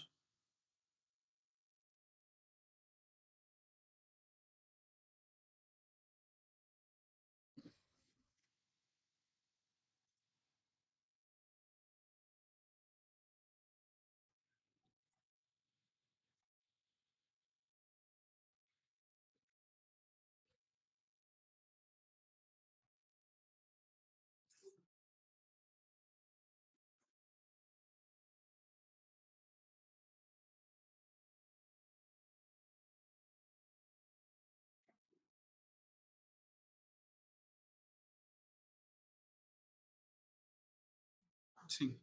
Sim.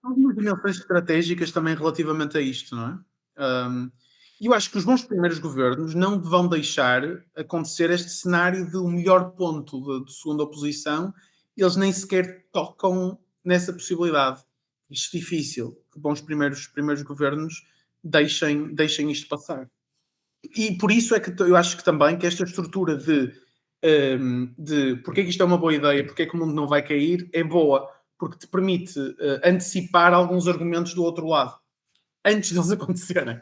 algumas dimensões estratégicas também relativamente a isto, não é? E eu acho que os bons primeiros governos não vão deixar acontecer este cenário de o melhor ponto de segunda oposição, eles nem sequer tocam nessa possibilidade. Isto é difícil, que bons primeiros governos deixem isto passar. E por isso é que eu acho que também que esta estrutura de porque é que isto é uma boa ideia, porque é que o mundo não vai cair, é boa, porque te permite antecipar alguns argumentos do outro lado, antes deles acontecerem.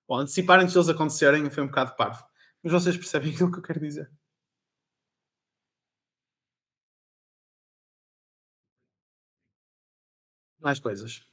Bom, antecipar antes deles acontecerem foi um bocado parvo. Mas vocês percebem aquilo que eu quero dizer. Mais coisas.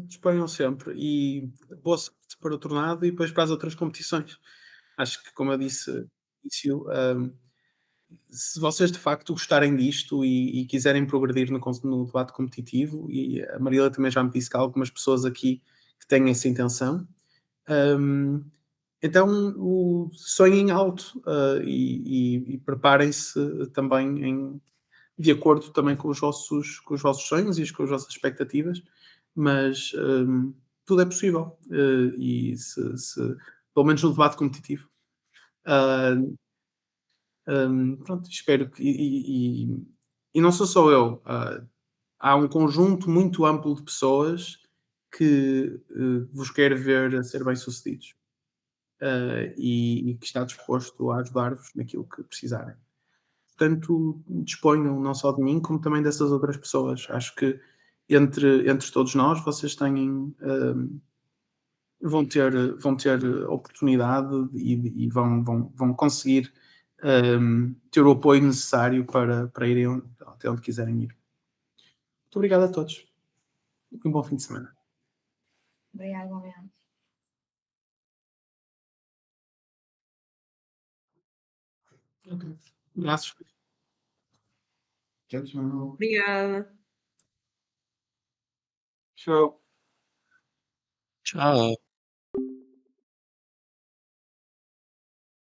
Disponham sempre e boa sorte para o tornado e depois para as outras competições. Acho que, como eu disse no início, se vocês de facto gostarem disto e quiserem progredir no debate competitivo, e a Marília também já me disse que há algumas pessoas aqui que têm essa intenção, hum, então sonhem alto e preparem-se também de acordo também com os vossos sonhos e com as vossas expectativas, mas tudo é possível, e pelo menos no debate competitivo. Ah, pronto, espero que. E não sou só eu, há um conjunto muito amplo de pessoas que vos quer ver a ser bem-sucedidos, e que está disposto a ajudar-vos naquilo que precisarem. Portanto, disponham não só de mim, como também dessas outras pessoas. Acho que entre todos nós, vocês vão ter oportunidade e vão conseguir ter o apoio necessário para irem até onde quiserem ir. Muito obrigado a todos. Um bom fim de semana. Obrigada, igualmente. Ok. Abraços. Tchau, tchau. Obrigada. Tchau. Tchau.